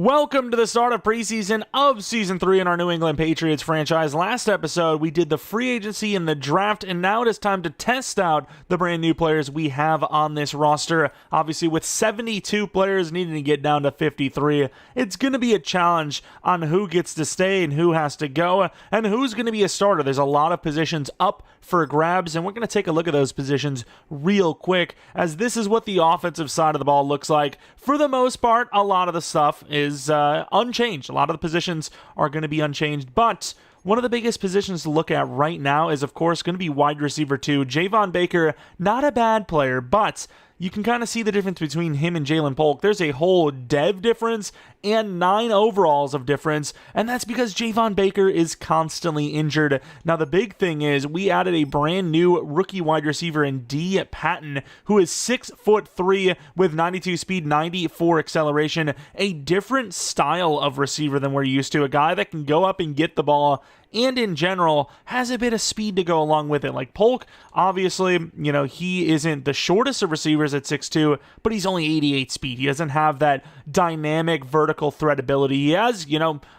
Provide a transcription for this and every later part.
Welcome to the start of preseason of Season 3 in our New England Patriots franchise. Last episode, we did the free agency and the draft, and now it is time to test out the brand new players we have on this roster. Obviously, with 72 players needing to get down to 53, it's going to be a challenge on who gets to stay and who has to go, and who's going to be a starter. There's a lot of positions up for grabs, and we're going to take a look at those positions real quick, as this is what the offensive side of the ball looks like. For the most part, a lot of the stuff is unchanged. A lot of the positions are going to be unchanged, but one of the biggest positions to look at right now is, of course, going to be wide receiver 2. Jeromepkr, not a bad player, but you can kind of see the difference between him and Jalen Polk. There's a whole dev difference and 9 overalls of difference, and that's because Jeromepkr is constantly injured. Now, the big thing is we added a brand new rookie wide receiver in D. Patton, who is 6'3" with 92 speed, 94 acceleration, a different style of receiver than we're used to, a guy that can go up and get the ball and in general has a bit of speed to go along with it. Like Polk, obviously, he isn't the shortest of receivers at 6'2", but he's only 88 speed. He doesn't have that dynamic vertical threat ability. He has,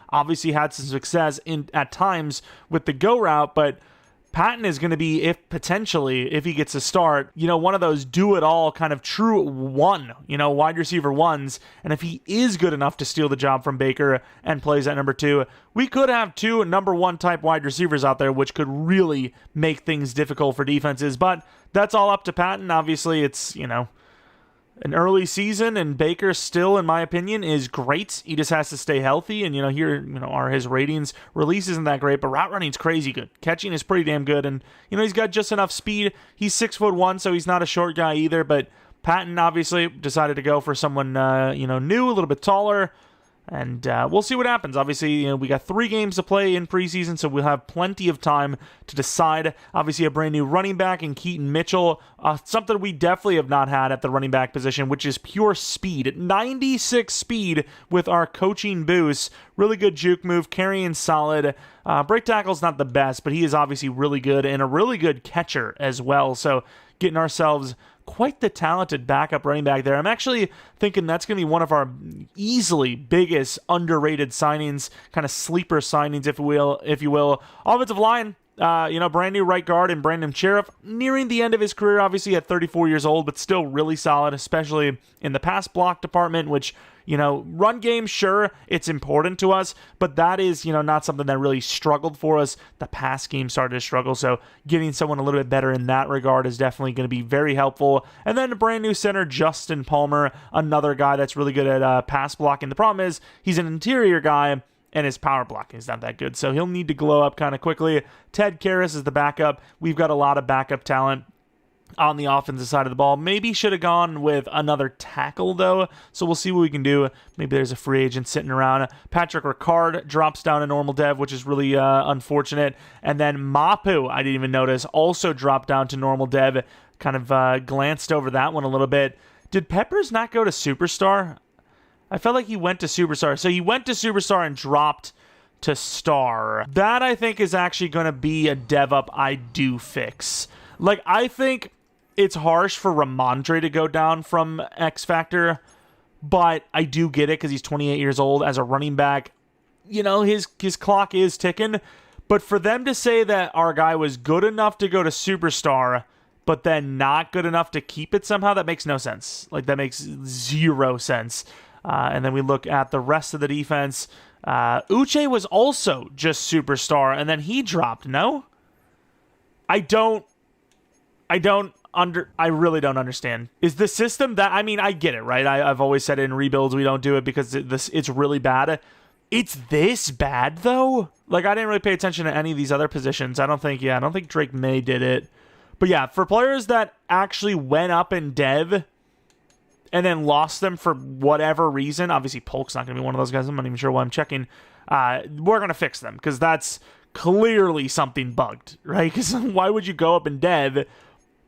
obviously had some success at times with the go route, but Patton is going to be, if he gets a start, one of those do-it-all kind of true wide receiver ones. And if he is good enough to steal the job from Baker and plays at number 2, we could have 2 number 1 type wide receivers out there, which could really make things difficult for defenses. But that's all up to Patton. Obviously, it's, an early season, and Baker still, in my opinion, is great. He just has to stay healthy, and here are his ratings. Release isn't that great, but route running's crazy good. Catching is pretty damn good, and he's got just enough speed. He's 6'1", so he's not a short guy either. But Patton obviously decided to go for someone new, a little bit taller. And we'll see what happens. Obviously, we got 3 games to play in preseason, so we'll have plenty of time to decide. Obviously, a brand new running back in Keaton Mitchell, something we definitely have not had at the running back position, which is pure speed. 96 speed with our coaching boost. Really good juke move, carrying solid. Break tackle's not the best, but he is obviously really good and a really good catcher as well. So getting ourselves quite the talented backup running back there. I'm actually thinking that's going to be one of our easily biggest underrated signings, kind of sleeper signings, if you will. Offensive line, brand new right guard and Brandon Sheriff, nearing the end of his career, obviously at 34 years old, but still really solid, especially in the pass block department, which, run game, sure, it's important to us, but that is, not something that really struggled for us. The pass game started to struggle, so getting someone a little bit better in that regard is definitely going to be very helpful. And then a brand new center, Justin Palmer, another guy that's really good at pass blocking. The problem is he's an interior guy, and his power blocking is not that good, so he'll need to glow up kind of quickly. Ted Karras is the backup. We've got a lot of backup talent on the offensive side of the ball. Maybe should have gone with another tackle, though, so we'll see what we can do. Maybe there's a free agent sitting around. Patrick Ricard drops down to normal dev, which is really unfortunate. And then Mapu, I didn't even notice, also dropped down to normal dev. Kind of glanced over that one a little bit. Did Peppers not go to Superstar? I felt like he went to Superstar. So he went to Superstar and dropped to Star. That, I think, is actually going to be a dev up I do fix. I think it's harsh for Ramondre to go down from X Factor, but I do get it because he's 28 years old as a running back. His clock is ticking, but for them to say that our guy was good enough to go to Superstar, but then not good enough to keep it somehow, that makes no sense. That makes 0 sense. And then we look at the rest of the defense. Uche was also just Superstar, and then he dropped, no? I really don't understand. Is the system that, I get it, right? I've always said in rebuilds we don't do it because it's really bad. It's this bad, though? I didn't really pay attention to any of these other positions. I don't think Drake May did it. But yeah, for players that actually went up in dev and then lost them for whatever reason, obviously Polk's not going to be one of those guys. I'm not even sure why I'm checking. We're going to fix them because that's clearly something bugged, right? Because why would you go up in dev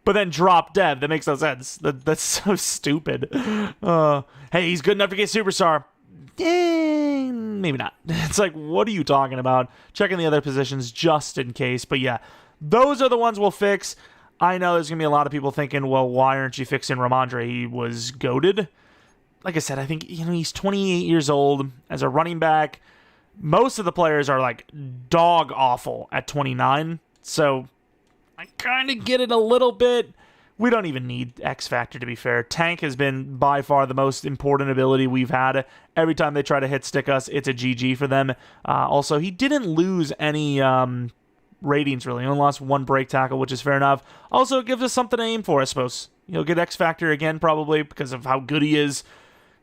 but then drop dev? That makes no sense. That's so stupid. Hey, he's good enough to get Superstar. Maybe not. It's what are you talking about? Checking the other positions just in case. But yeah, those are the ones we'll fix. I know there's going to be a lot of people thinking, well, why aren't you fixing Ramondre? He was goated. like I said, I think, he's 28 years old as a running back. Most of the players are like dog awful at 29. So I kind of get it a little bit. We don't even need X Factor, to be fair. Tank has been by far the most important ability we've had. Every time they try to hit stick us, it's a GG for them. Also, he didn't lose any ratings, really. He only lost 1 break tackle, which is fair enough. Also, it gives us something to aim for, I suppose. He'll get X Factor again, probably, because of how good he is.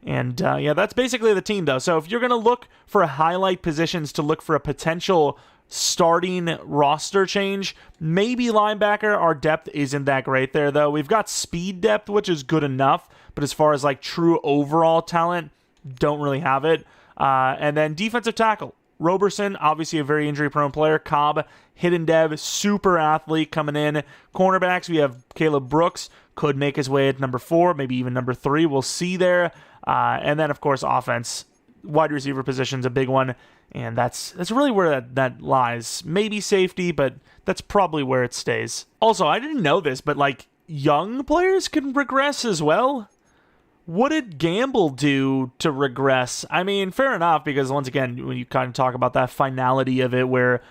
And, yeah, that's basically the team, though. So if you're going to look for highlight positions to look for a potential starting roster change, maybe linebacker. Our depth isn't that great there, though. We've got speed depth, which is good enough. But as far as, like, true overall talent, don't really have it. And then defensive tackle. Roberson, obviously a very injury-prone player. Cobb, hidden dev, super athlete coming in. Cornerbacks, we have Caleb Brooks. Could make his way at number 4, maybe even number 3. We'll see there. And then, of course, offense. Wide receiver position's a big one. And that's really where that lies. Maybe safety, but that's probably where it stays. Also, I didn't know this, but, like, young players can regress as well. What did Gamble do to regress? I mean, fair enough, because once again, when you kind of talk about that finality of it, where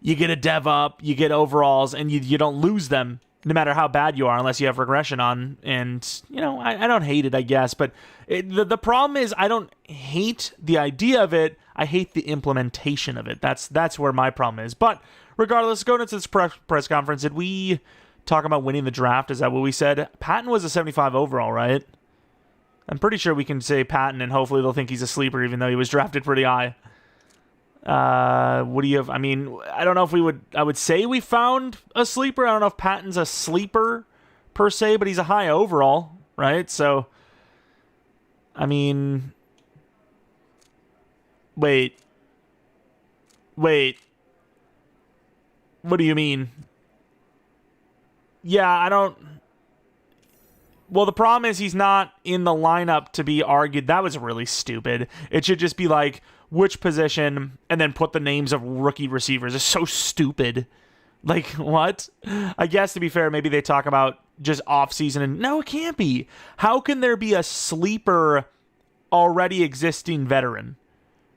you get a dev up, you get overalls, and you don't lose them, no matter how bad you are, unless you have regression on. And, I don't hate it, I guess. But the problem is I don't hate the idea of it. I hate the implementation of it. That's where my problem is. But regardless, going into this press conference, did we talk about winning the draft? Is that what we said? Patton was a 75 overall, right? I'm pretty sure we can say Patton, and hopefully they'll think he's a sleeper, even though he was drafted pretty high. What do you have? I mean, I don't know if I would say we found a sleeper. I don't know if Patton's a sleeper per se, but he's a high overall, right? So, I mean, wait. What do you mean? Yeah, I don't. Well, the problem is he's not in the lineup to be argued. That was really stupid. It should just be like, which position, and then put the names of rookie receivers. It's so stupid. Like, what? I guess, to be fair, maybe they talk about just off-season. And no, it can't be. How can there be a sleeper already existing veteran?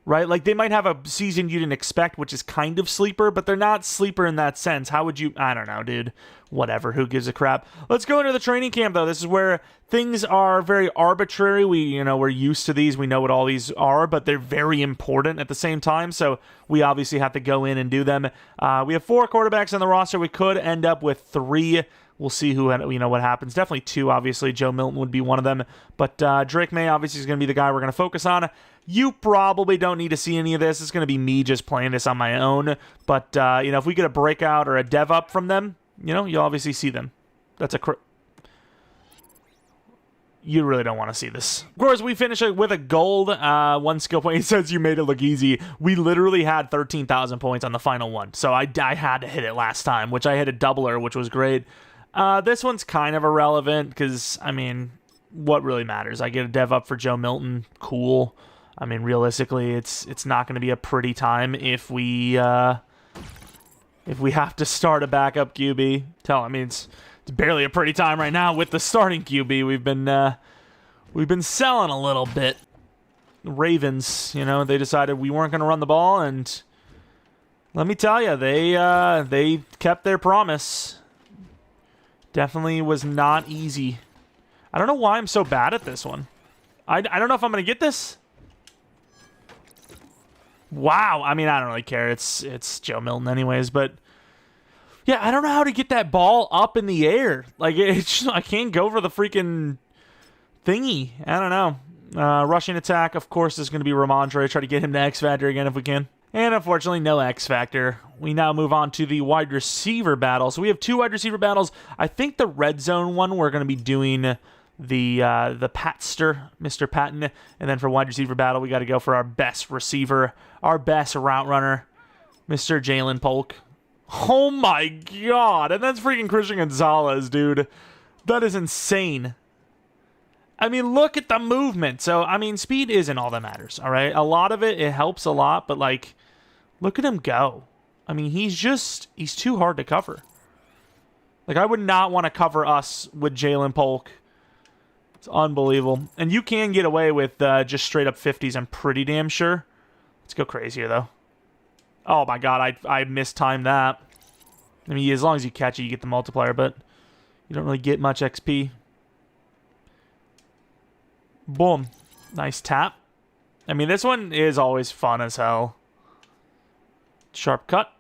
Right? Like, they might have a season you didn't expect, which is kind of sleeper, but they're not sleeper in that sense. How would you... I don't know, dude. Whatever. Who gives a crap? Let's go into the training camp, though. This is where things are very arbitrary. We're used to these. We know what all these are, but they're very important at the same time, so we obviously have to go in and do them. We have 4 quarterbacks on the roster. We could end up with 3. We'll see what happens. Definitely 2, obviously. Joe Milton would be one of them. But Drake May, obviously, is going to be the guy we're going to focus on. You probably don't need to see any of this. It's going to be me just playing this on my own. But, if we get a breakout or a dev up from them, you'll obviously see them. That's you really don't want to see this. Of course, we finish it with a gold. 1 skill point. It says you made it look easy. We literally had 13,000 points on the final one. So I had to hit it last time, which I hit a doubler, which was great. This one's kind of irrelevant because, I mean, what really matters? I get a dev up for Joe Milton. Cool. I mean, realistically, it's not going to be a pretty time if we have to start a backup QB. It's barely a pretty time right now with the starting QB. We've been selling a little bit. The Ravens, they decided we weren't going to run the ball, and let me tell you, they kept their promise. Definitely was not easy. I don't know why I'm so bad at this one. I don't know if I'm going to get this. Wow. I mean, I don't really care. It's Joe Milton anyways, but yeah, I don't know how to get that ball up in the air. Like, I can't go for the freaking thingy. I don't know. Rushing attack, of course, is going to be Ramondre. Try to get him to X Factor again if we can. And unfortunately, no X Factor. We now move on to the wide receiver battle. So we have 2 wide receiver battles. I think the red zone one, we're going to be doing the Patster, Mr. Patton. And then for wide receiver battle, we got to go for our best receiver, our best route runner, Mr. Jalen Polk. Oh my god. And that's freaking Christian Gonzalez, dude. That is insane. I mean, look at the movement. So, I mean, speed isn't all that matters, all right? A lot of it helps a lot, but, like, look at him go. I mean, he's too hard to cover. Like, I would not want to cover us with Jalen Polk. It's unbelievable. And you can get away with just straight up 50s, I'm pretty damn sure. Let's go crazier, though. Oh, my God. I mistimed that. I mean, as long as you catch it, you get the multiplier, but you don't really get much XP. Boom. Nice tap. I mean, this one is always fun as hell. Sharp cut.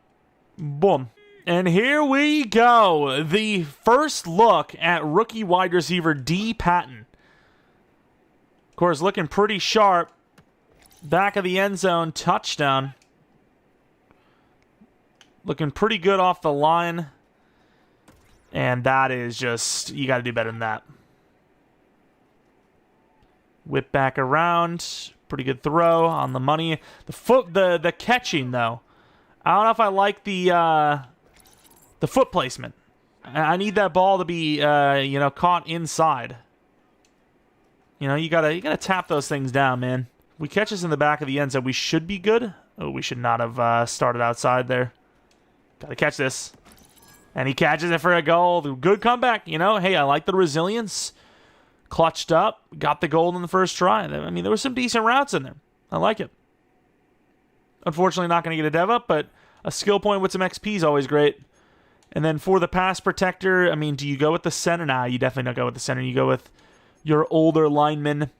Boom. And here we go. The first look at rookie wide receiver D. Patton. Of course, looking pretty sharp. Back of the end zone. Touchdown. Looking pretty good off the line. And that is just, you got to do better than that. Whip back around. Pretty good throw on the money. The catching, though. I don't know if I like the foot placement. I need that ball to be, caught inside. You gotta tap those things down, man. If we catch this in the back of the end zone, we should be good. Oh, we should not have started outside there. Gotta catch this. And he catches it for a goal. Good comeback, Hey, I like the resilience. Clutched up. Got the goal in the first try. I mean, there were some decent routes in there. I like it. Unfortunately, not going to get a dev up, but a skill point with some XP is always great. And then for the pass protector, I mean, do you go with the center? Nah, you definitely don't go with the center. You go with your older lineman.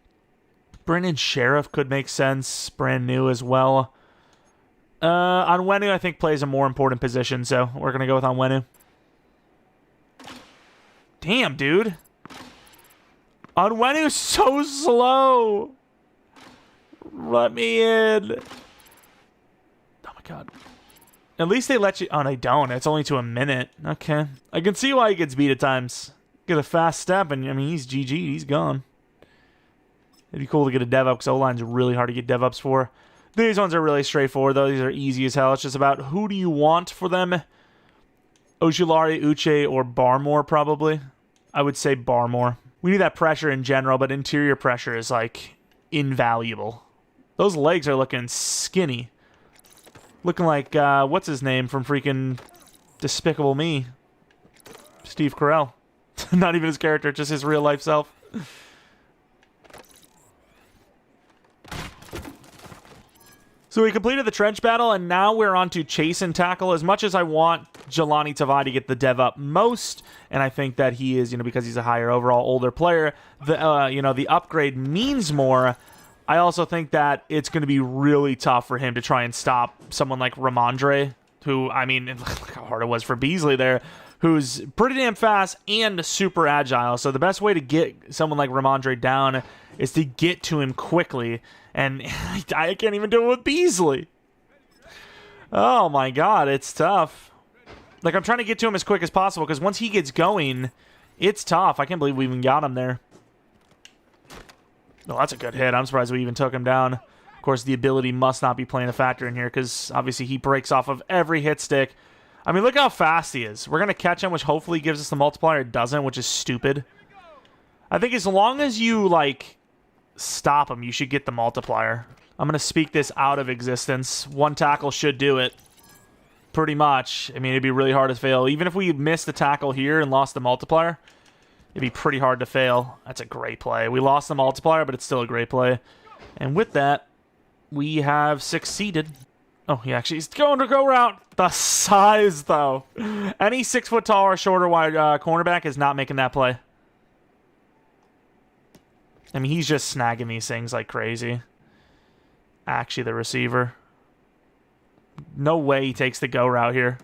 Brennan Sheriff could make sense. Brand new as well. Onwenu, I think, plays a more important position, so we're going to go with Onwenu. Damn, dude. Onwenu's so slow. Let me in. Oh, my God. At least they let you... Oh, they don't. It's only to a minute. Okay. I can see why he gets beat at times. Get a fast step, and, I mean, he's GG. He's gone. It'd be cool to get a dev up, because O-line's really hard to get dev ups for. These ones are really straightforward, though. These are easy as hell. It's just about who do you want for them. Ojulari, Uche, or Barmore, probably. I would say Barmore. We need that pressure in general, but interior pressure is, like, invaluable. Those legs are looking skinny. Looking like, what's his name from freaking Despicable Me? Steve Carell. Not even his character, just his real-life self. So we completed the trench battle, and now we're on to chase and tackle. As much as I want Jelani Tavai to get the dev up most, and I think that he is, because he's a higher overall older player, the upgrade means more. I also think that it's going to be really tough for him to try and stop someone like Ramondre, who, I mean, look how hard it was for Beasley there, who's pretty damn fast and super agile. So the best way to get someone like Ramondre down is to get to him quickly. And I can't even do it with Beasley. Oh, my God. It's tough. Like, I'm trying to get to him as quick as possible, because once he gets going, it's tough. I can't believe we even got him there. No, that's a good hit. I'm surprised we even took him down. Of course, the ability must not be playing a factor in here, because obviously he breaks off of every hit stick. I mean, look how fast he is. We're going to catch him, which hopefully gives us the multiplier. It doesn't, which is stupid. I think as long as you, like... stop him, you should get the multiplier. I'm going to speak this out of existence. One tackle should do it. Pretty much. I mean, it'd be really hard to fail. Even if we missed the tackle here and lost the multiplier, it'd be pretty hard to fail. That's a great play. We lost the multiplier, but it's still a great play. And with that, we have succeeded. Oh, he actually is going to go route. The size, though. Any 6 foot tall or shorter wide cornerback is not making that play. I mean, he's just snagging these things like crazy. Actually, the receiver. No way he takes the go route here.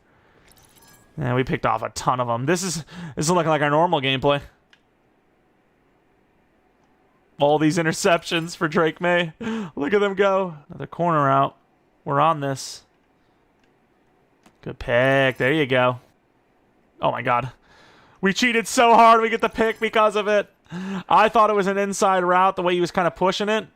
Yeah, we picked off a ton of them. This is looking like our normal gameplay. All these interceptions for Drake May. Look at them go. Another corner out. We're on this. Good pick. There you go. Oh, my God. We cheated so hard we get the pick because of it. I thought it was an inside route, the way he was kind of pushing it.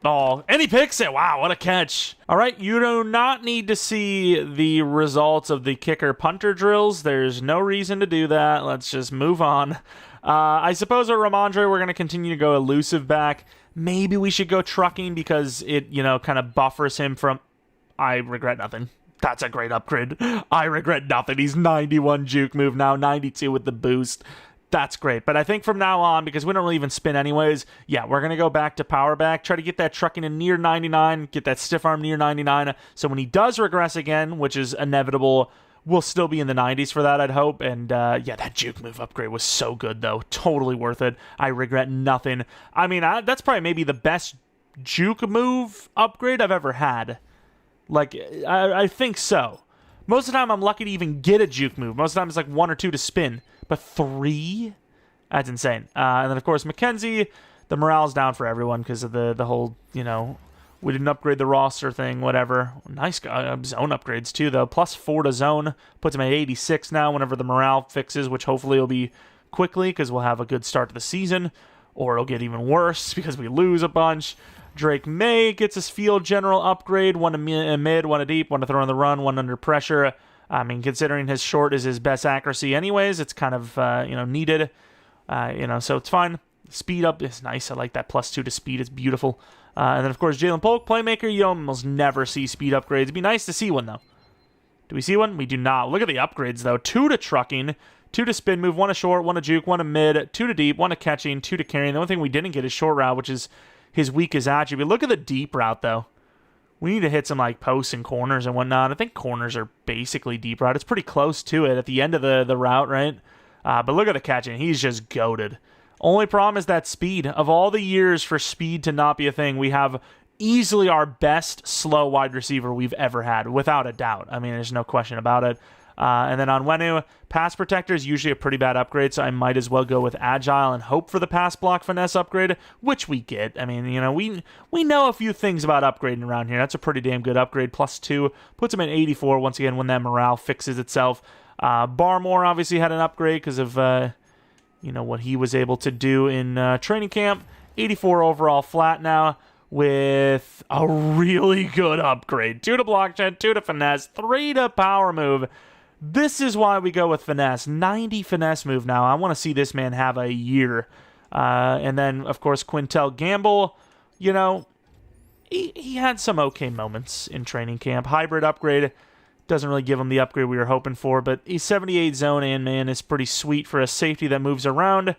Oh, and he picks it. Wow, what a catch. All right, you do not need to see the results of the kicker-punter drills. There's no reason to do that. Let's just move on. I suppose with Ramondre, we're going to continue to go elusive back. Maybe we should go trucking because it, kind of buffers him from... I regret nothing. That's a great upgrade. I regret nothing. He's 91 juke move now, 92 with the boost. that's great. But I think from now on, because we don't really even spin anyways, yeah, we're going to go back to power back, try to get that trucking in near 99, get that stiff arm near 99. So when he does regress again, which is inevitable, we'll still be in the 90s for that, I'd hope. And yeah, that juke move upgrade was so good, though. Totally worth it. I regret nothing. I mean, that's probably maybe the best juke move upgrade I've ever had. Like, I think so. Most of the time, I'm lucky to even get a juke move. Most of the time, it's like 1 or 2 to spin. But 3? That's insane. And then, of course, McKenzie, the morale's down for everyone because of the whole, you know, we didn't upgrade the roster thing, whatever. Nice zone upgrades, too, though. +4 to zone. Puts him at 86 now whenever the morale fixes, which hopefully will be quickly because we'll have a good start to the season. Or it'll get even worse because we lose a bunch. Drake May gets his field general upgrade. 1 to mid, 1 to deep, 1 to throw on the run, 1 under pressure. I mean, considering his short is his best accuracy anyways, it's kind of, needed. So it's fine. Speed up is nice. I like that +2 to speed. It's beautiful. And then, of course, Jalen Polk, playmaker. You almost never see speed upgrades. It'd be nice to see one, though. Do we see one? We do not. Look at the upgrades, though. 2 to trucking, 2 to spin move, 1 to short, 1 to juke, 1 to mid, 2 to deep, 1 to catching, 2 to carrying. The only thing we didn't get is short route, which is his weakest attribute. Look at the deep route, though. We need to hit some like posts and corners and whatnot. I think corners are basically deep route. It's pretty close to it at the end of the route, right? But look at the catching. He's just goated. Only problem is that speed. Of all the years for speed to not be a thing, we have easily our best slow wide receiver we've ever had, without a doubt. I mean, there's no question about it. And then on Wenu, pass protector is usually a pretty bad upgrade, so I might as well go with agile and hope for the pass block finesse upgrade, which we get. I mean, we know a few things about upgrading around here. That's a pretty damn good upgrade. +2 puts him at 84 once again when that morale fixes itself. Barmore obviously had an upgrade because of what he was able to do in training camp. 84 overall flat now with a really good upgrade. 2 to block shed, 2 to finesse, 3 to power move. This is why we go with finesse. 90 finesse move now. I want to see this man have a year. And then, of course, Quintel Gamble, he had some okay moments in training camp. Hybrid upgrade doesn't really give him the upgrade we were hoping for, but he's 78 zone and man is pretty sweet for a safety that moves around.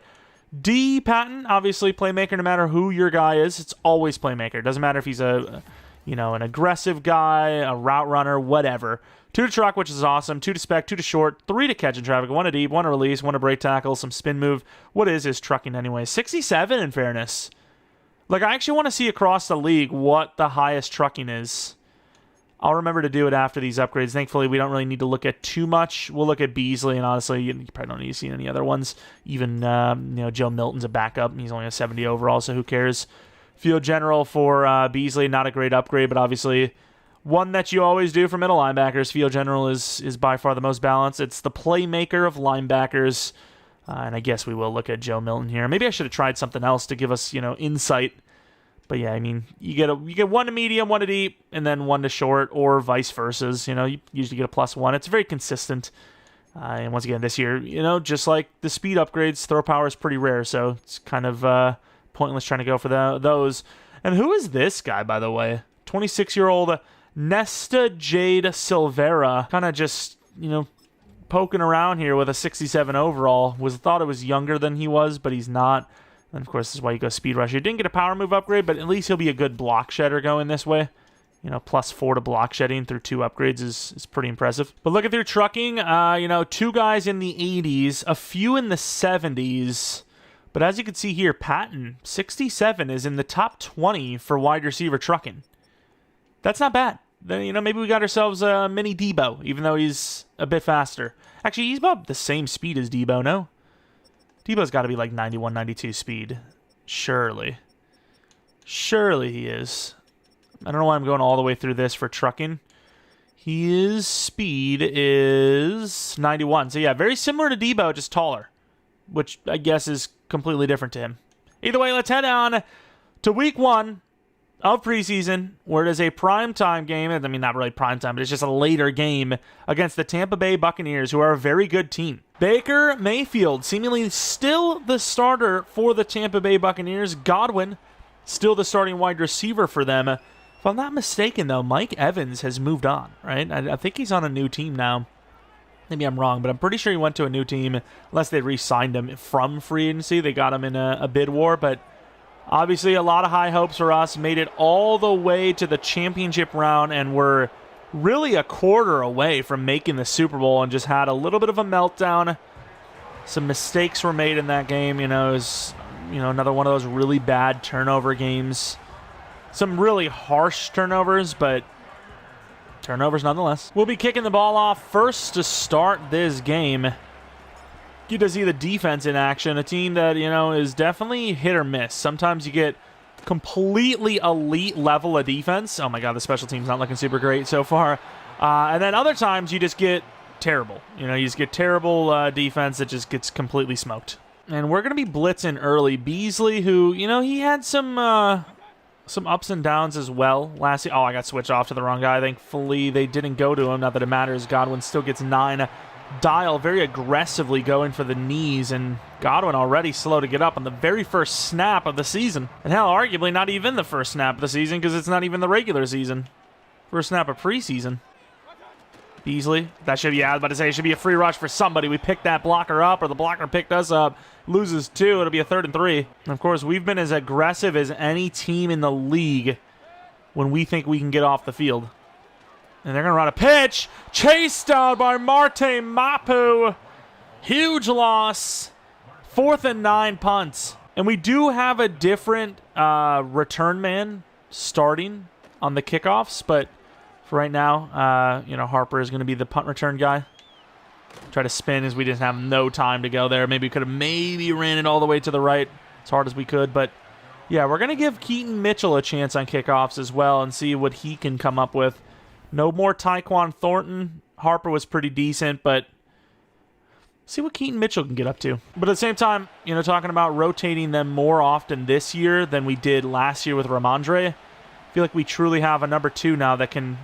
D. Patton, obviously playmaker no matter who your guy is. It's always playmaker. It doesn't matter if he's an aggressive guy, a route runner, whatever. 2 to truck, which is awesome. 2 to spec, 2 to short, 3 to catch in traffic, 1 to deep, 1 to release, 1 to break tackle, some spin move. What is his trucking anyway? 67 in fairness. Like, I actually want to see across the league what the highest trucking is. I'll remember to do it after these upgrades. Thankfully, we don't really need to look at too much. We'll look at Beasley, and honestly, you probably don't need to see any other ones. Even, Joe Milton's a backup. He's only a 70 overall, so who cares? Field general for Beasley, not a great upgrade, but obviously one that you always do for middle linebackers. Field general is by far the most balanced. It's the playmaker of linebackers, and I guess we will look at Joe Milton here. Maybe I should have tried something else to give us, insight. But yeah, I mean, you get 1 to medium, 1 to deep, and then 1 to short, or vice versa. You usually get a +1. It's very consistent. And once again, this year, just like the speed upgrades, throw power is pretty rare, so it's kind of pointless trying to go for those. And who is this guy, by the way? 26-year-old Nesta Jade Silvera, kind of just, poking around here with a 67 overall. Thought it was younger than he was, but he's not. And of course, this is why you go speed rush. You didn't get a power move upgrade, but at least he'll be a good block shedder going this way. +4 to block shedding through 2 upgrades is pretty impressive. But look at their trucking. 2 guys in the 80s, a few in the 70s. But as you can see here, Patton, 67, is in the top 20 for wide receiver trucking. That's not bad. Then, maybe we got ourselves a mini Debo, even though he's a bit faster. Actually, he's about the same speed as Debo, no? Debo's got to be like 91, 92 speed. Surely. Surely he is. I don't know why I'm going all the way through this for trucking. His speed is 91. So yeah, very similar to Debo, just taller. Which I guess is completely different to him. Either way, let's head on to week 1 of preseason, where it is a primetime game. I mean, not really primetime, but it's just a later game against the Tampa Bay Buccaneers, who are a very good team. Baker Mayfield, seemingly still the starter for the Tampa Bay Buccaneers. Godwin, still the starting wide receiver for them. If I'm not mistaken, though, Mike Evans has moved on, right? I think he's on a new team now. Maybe I'm wrong, but I'm pretty sure he went to a new team unless they re-signed him from free agency. They got him in a bid war, but obviously a lot of high hopes for us. Made it all the way to the championship round, and we're really a quarter away from making the Super Bowl, and just had a little bit of a meltdown. Some mistakes were made in that game. It was another one of those really bad turnover games. Some really harsh turnovers, but turnovers nonetheless. We'll be kicking the ball off first to start this game. Get to see the defense in action. A team that, is definitely hit or miss. Sometimes you get completely elite level of defense. Oh my god, the special team's not looking super great so far. And then other times you just get terrible. You just get terrible defense that just gets completely smoked. And we're going to be blitzing early. Beasley, who, he had some ups and downs as well last year. Oh, I got switched off to the wrong guy. Thankfully, they didn't go to him. Not that it matters. Godwin still gets 9. Dial very aggressively going for the knees, and Godwin already slow to get up on the very first snap of the season. And hell, arguably not even the first snap of the season, because it's not even the regular season. First snap of preseason. Beasley, that should be, I was about to say, it should be a free rush for somebody. We picked that blocker up, or the blocker picked us up. Loses 2, it'll be a 3rd and 3. And of course, we've been as aggressive as any team in the league when we think we can get off the field. And they're going to run a pitch. Chased down by Marte Mapu. Huge loss. 4th and 9 punts. And we do have a different return man starting on the kickoffs, but for right now, Harper is going to be the punt return guy. Try to spin as we just have no time to go there. Maybe we could have ran it all the way to the right as hard as we could. But, yeah, we're going to give Keaton Mitchell a chance on kickoffs as well and see what he can come up with. No more Tyquan Thornton. Harper was pretty decent, but see what Keaton Mitchell can get up to. But at the same time, talking about rotating them more often this year than we did last year with Ramondre, I feel like we truly have a number 2 now that can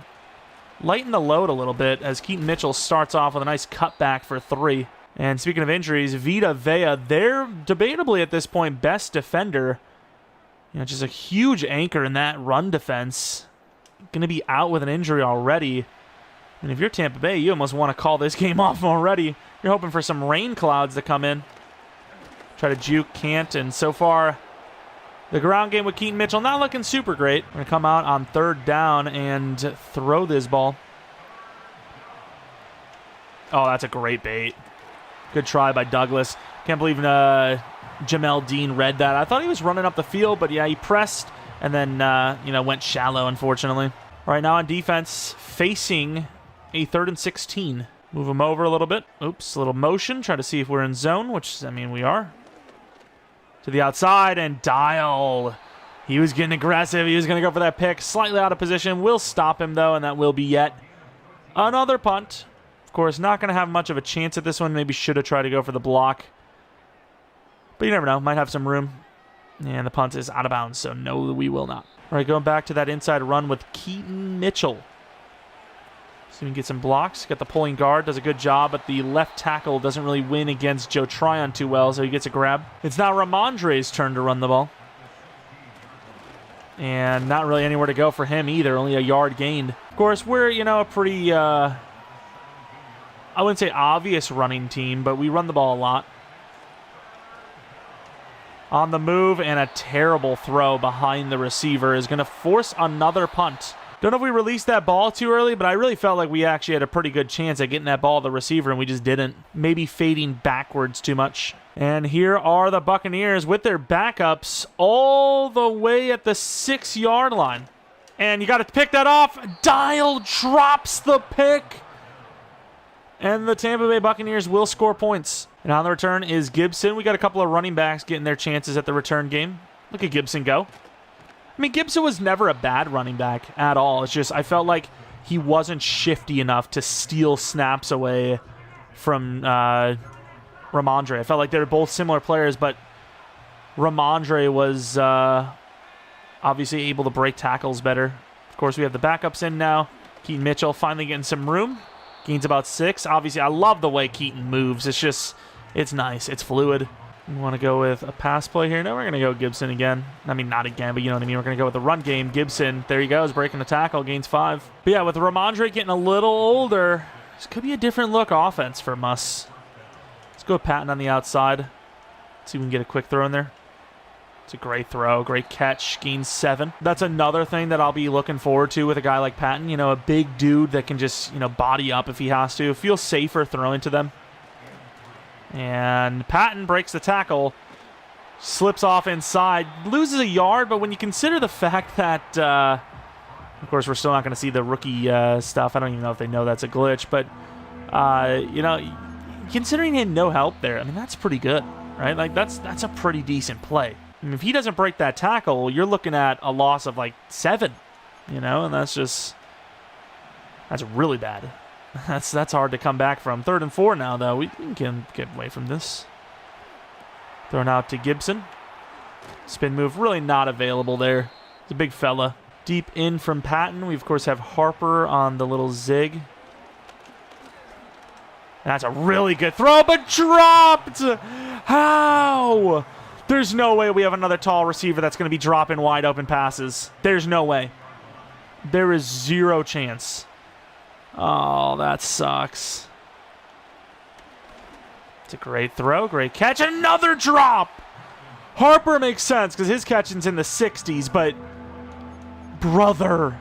lighten the load a little bit as Keaton Mitchell starts off with a nice cutback for 3. And speaking of injuries, Vita Vea, they're debatably at this point best defender. Just a huge anchor in that run defense. Going to be out with an injury already. And if you're Tampa Bay, you almost want to call this game off already. You're hoping for some rain clouds to come in. Try to juke, can't, and so far the ground game with Keaton Mitchell not looking super great. We're going to come out on 3rd down and throw this ball. Oh, that's a great bait. Good try by Douglas. Can't believe Jamel Dean read that. I thought he was running up the field, but yeah, he pressed and then, went shallow, unfortunately. All right, now on defense, facing a 3rd and 16. Move him over a little bit. Oops, a little motion. Try to see if we're in zone, which, we are. To the outside, and Dial. He was getting aggressive. He was going to go for that pick. Slightly out of position. We'll stop him, though, and that will be yet another punt. Of course, not going to have much of a chance at this one. Maybe should have tried to go for the block. But you never know. Might have some room. And the punt is out of bounds, so no, we will not. All right, going back to that inside run with Keaton Mitchell. So we can get some blocks. Got the pulling guard, does a good job, but the left tackle doesn't really win against Joe Tryon too well, so he gets a grab. It's now Ramondre's turn to run the ball. And not really anywhere to go for him either, only a yard gained. Of course, we're, a pretty, I wouldn't say obvious running team, but we run the ball a lot. On the move, and a terrible throw behind the receiver is going to force another punt. Don't know if we released that ball too early, but I really felt like we actually had a pretty good chance at getting that ball to the receiver, and we just didn't. Maybe fading backwards too much. And here are the Buccaneers with their backups all the way at the 6-yard line. And you got to pick that off. Dial drops the pick. And the Tampa Bay Buccaneers will score points. And on the return is Gibson. We got a couple of running backs getting their chances at the return game. Look at Gibson go. Gibson was never a bad running back at all. It's just I felt like he wasn't shifty enough to steal snaps away from Ramondre. I felt like they were both similar players, but Ramondre was obviously able to break tackles better. Of course, we have the backups in now. Keaton Mitchell finally getting some room. Gains about 6. Obviously, I love the way Keaton moves. It's nice. It's fluid. We want to go with a pass play here. No, we're going to go Gibson again. Not again, but you know what I mean. We're going to go with the run game. Gibson, there he goes, breaking the tackle, gains 5. But yeah, with Ramondre getting a little older, This could be a different look offense for Muss. Let's go Patton on the outside. See if we can get a quick throw in there. It's a great throw, great catch, gains 7. That's another thing that I'll be looking forward to with a guy like Patton. You know, a big dude that can just, you know, body up if he has to. Feel safer throwing to them. And Patton breaks the tackle. Slips off inside. Loses a yard, but when you consider the fact that, of course, we're still not going to see the rookie stuff. I don't even know if they know that's a glitch. But, you know, considering he had no help there, I mean, that's pretty good, right? Like, that's a pretty decent play. I mean, if he doesn't break that tackle, you're looking at a loss of like 7, you know, and that's really bad. That's hard to come back from. 3rd and 4 now, though. We can get away from this. Thrown out to Gibson. Spin move really not available there. It's a big fella. Deep in from Patton. We, of course, have Harper on the little zig. That's a really good throw, but dropped! How? There's no way we have another tall receiver that's going to be dropping wide open passes. There's no way. There is 0 chance. Oh, that sucks. It's a great throw, great catch, another drop! Harper makes sense because his catching's in the 60s, but brother,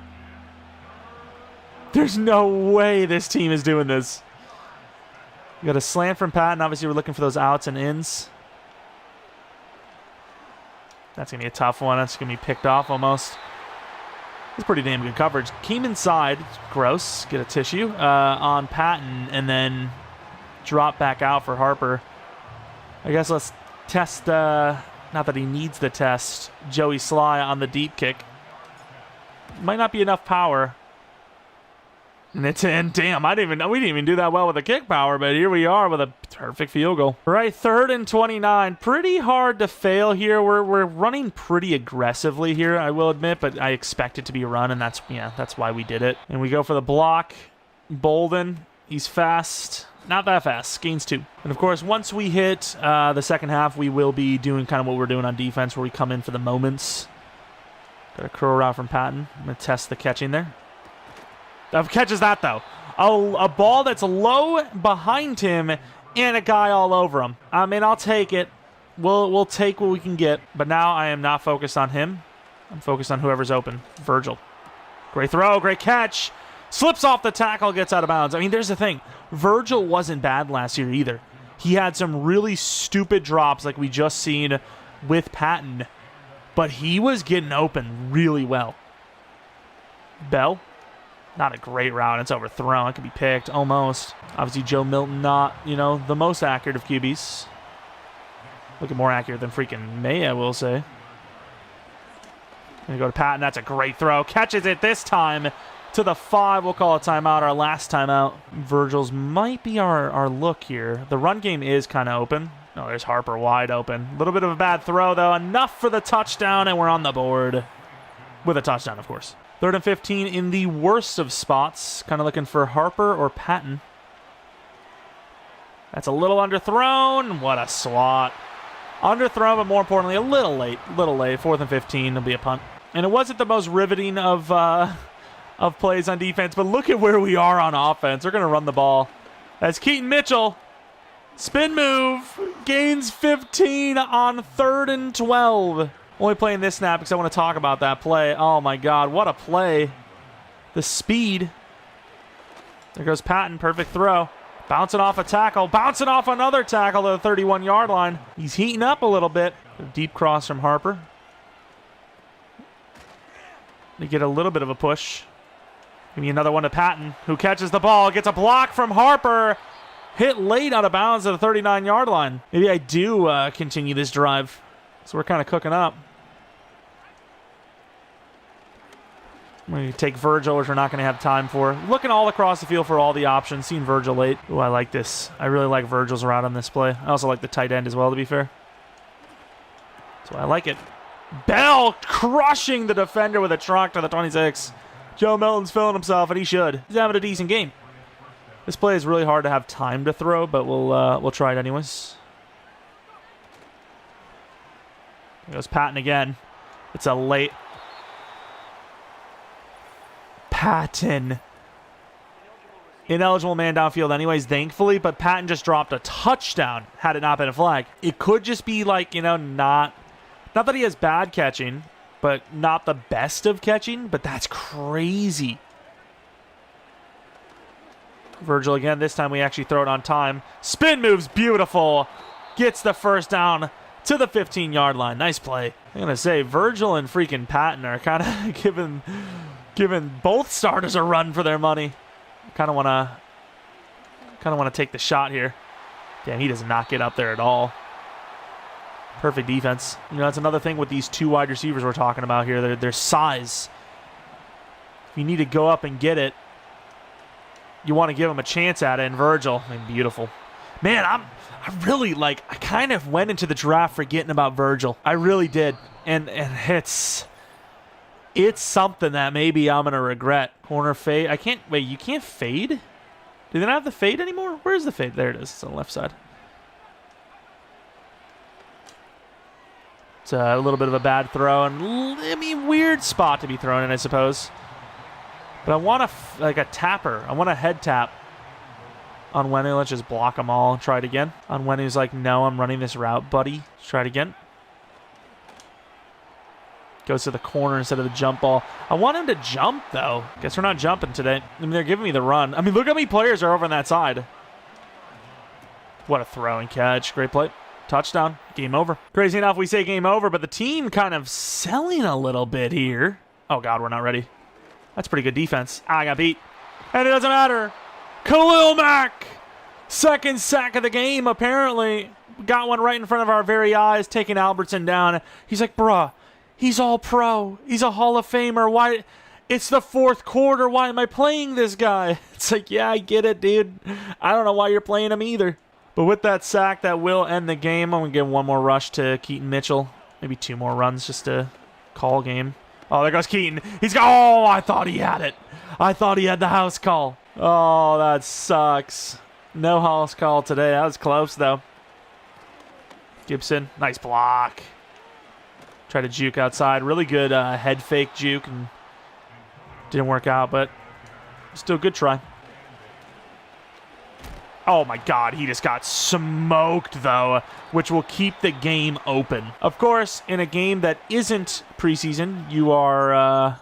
there's no way this team is doing this. We got a slant from Patton. Obviously, we're looking for those outs and ins. That's going to be a tough one. That's going to be picked off almost. It's pretty damn good coverage. Came inside. Gross. Get a tissue on Patton and then drop back out for Harper. I guess let's test, not that he needs the test, Joey Sly on the deep kick. Might not be enough power. And it's in. Damn, we didn't even do that well with the kick power, but here we are with a perfect field goal. All right, 3rd and 29. Pretty hard to fail here. We're running pretty aggressively here, I will admit, but I expect it to be a run, and that's why we did it. And we go for the block. Bolden, he's fast. Not that fast. Gains 2. And, of course, once we hit the second half, we will be doing kind of what we're doing on defense, where we come in for the moments. Got a curl route from Patton. I'm going to test the catching there. Catches that, though. A ball that's low behind him and a guy all over him. I mean, I'll take it. We'll take what we can get. But now I am not focused on him. I'm focused on whoever's open. Virgil. Great throw. Great catch. Slips off the tackle. Gets out of bounds. I mean, there's the thing. Virgil wasn't bad last year either. He had some really stupid drops like we just seen with Patton. But he was getting open really well. Bell. Not a great route. It's overthrown. It could be picked. Almost. Obviously, Joe Milton not, you know, the most accurate of QBs. Looking more accurate than freaking May, I will say. Gonna go to Patton. That's a great throw. Catches it this time to the 5. We'll call a timeout. Our last timeout. Virgil's might be our look here. The run game is kind of open. Oh, there's Harper wide open. A little bit of a bad throw, though. Enough for the touchdown, and we're on the board. With a touchdown, of course. 3rd and 15 in the worst of spots. Kind of looking for Harper or Patton. That's a little underthrown. What a swat. Underthrown, but more importantly, a little late. 4th and 15 will be a punt. And it wasn't the most riveting of plays on defense, but look at where we are on offense. We're going to run the ball. As Keaton Mitchell, spin move, gains 15 on 3rd and 12. Only playing this snap because I want to talk about that play. Oh, my God. What a play. The speed. There goes Patton. Perfect throw. Bouncing off a tackle. Bouncing off another tackle to the 31-yard line. He's heating up a little bit. A deep cross from Harper. They get a little bit of a push. Give me another one to Patton, who catches the ball. Gets a block from Harper. Hit late out of bounds at the 39-yard line. Maybe I do continue this drive. So we're kind of cooking up. I'm going to take Virgil, which we're not going to have time for. Looking all across the field for all the options. Seeing Virgil late. Ooh, I like this. I really like Virgil's route on this play. I also like the tight end as well, to be fair. So I like it. Bell crushing the defender with a truck to the 26. Joe Milton's feeling himself, and he should. He's having a decent game. This play is really hard to have time to throw, but we'll try it anyways. There goes Patton again. It's a late... Patton Ineligible man downfield anyways, thankfully, but Patton just dropped a touchdown had it not been a flag. It could just be like, you know, not that he has bad catching, but not the best of catching, but that's crazy. Virgil again, this time we actually throw it on time. Spin moves, beautiful. Gets the first down to the 15-yard line. Nice play. I'm going to say, Virgil and freaking Patton are kind of giving both starters a run for their money. Kind of want to take the shot here. Damn, he does not get up there at all. Perfect defense. You know, that's another thing with these two wide receivers we're talking about here. Their size. If you need to go up and get it, you want to give him a chance at it. And Virgil, I mean, beautiful. Man, I really, like, I kind of went into the draft forgetting about Virgil. I really did. And it's something that maybe I'm going to regret. Corner fade. Wait, you can't fade? Do they not have the fade anymore? Where's the fade? There it is. It's on the left side. It's a little bit of a bad throw. And, I mean, weird spot to be thrown in, I suppose. But I want a tapper. I want a head tap on Wenu. Let's just block them all. Try it again. On Wenu's like, no, I'm running this route, buddy. Let's try it again. Goes to the corner instead of the jump ball. I want him to jump, though. Guess we're not jumping today. I mean, they're giving me the run. I mean, look how many players are over on that side. What a throw and catch. Great play. Touchdown. Game over. Crazy enough, we say game over, but the team kind of selling a little bit here. Oh, God, we're not ready. That's pretty good defense. I got beat. And it doesn't matter. Khalil Mack. Second sack of the game, apparently. Got one right in front of our very eyes, taking Albertson down. He's like, bruh, he's all pro. He's a Hall of Famer. Why? It's the fourth quarter. Why am I playing this guy? It's like, yeah, I get it, dude. I don't know why you're playing him either. But with that sack, that will end the game. I'm going to give one more rush to Keaton Mitchell. Maybe two more runs just to call game. Oh, there goes Keaton. He's got. Oh, I thought he had it. I thought he had the house call. Oh, that sucks. No house call today. That was close, though. Gibson, nice block. Try to juke outside. Really good head fake juke. And didn't work out, but still good try. Oh, my God. He just got smoked, though, which will keep the game open. Of course, in a game that isn't preseason, you're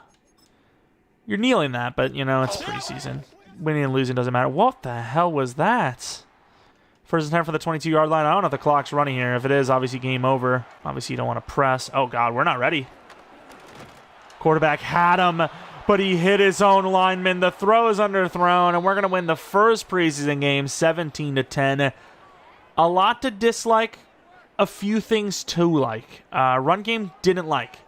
kneeling that, but, you know, it's preseason. Winning and losing doesn't matter. What the hell was that? First and 10 for the 22-yard line. I don't know if the clock's running here. If it is, obviously game over. Obviously, you don't want to press. Oh, God, we're not ready. Quarterback had him, but he hit his own lineman. The throw is underthrown, and we're going to win the first preseason game 17-10. A lot to dislike, a few things to like. Run game, didn't like.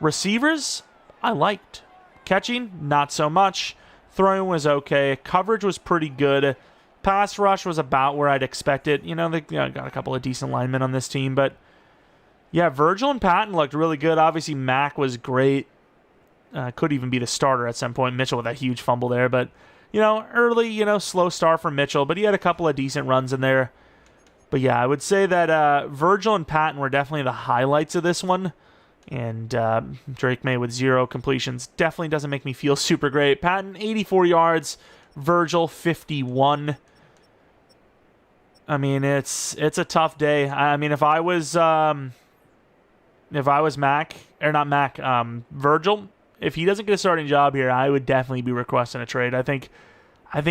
Receivers, I liked. Catching, not so much. Throwing was okay. Coverage was pretty good. Pass rush was about where I'd expect it. You know, they got a couple of decent linemen on this team, but yeah, Virgil and Patton looked really good. Obviously, Mack was great. Could even be the starter at some point. Mitchell with that huge fumble there, but you know, early, you know, slow start for Mitchell, but he had a couple of decent runs in there. But yeah, I would say that Virgil and Patton were definitely the highlights of this one. And Drake May with 0 completions definitely doesn't make me feel super great. Patton, 84 yards. Virgil, 51. I mean, it's a tough day. I mean, if I was Mac, or not Mac, Virgil, if he doesn't get a starting job here, I would definitely be requesting a trade. I think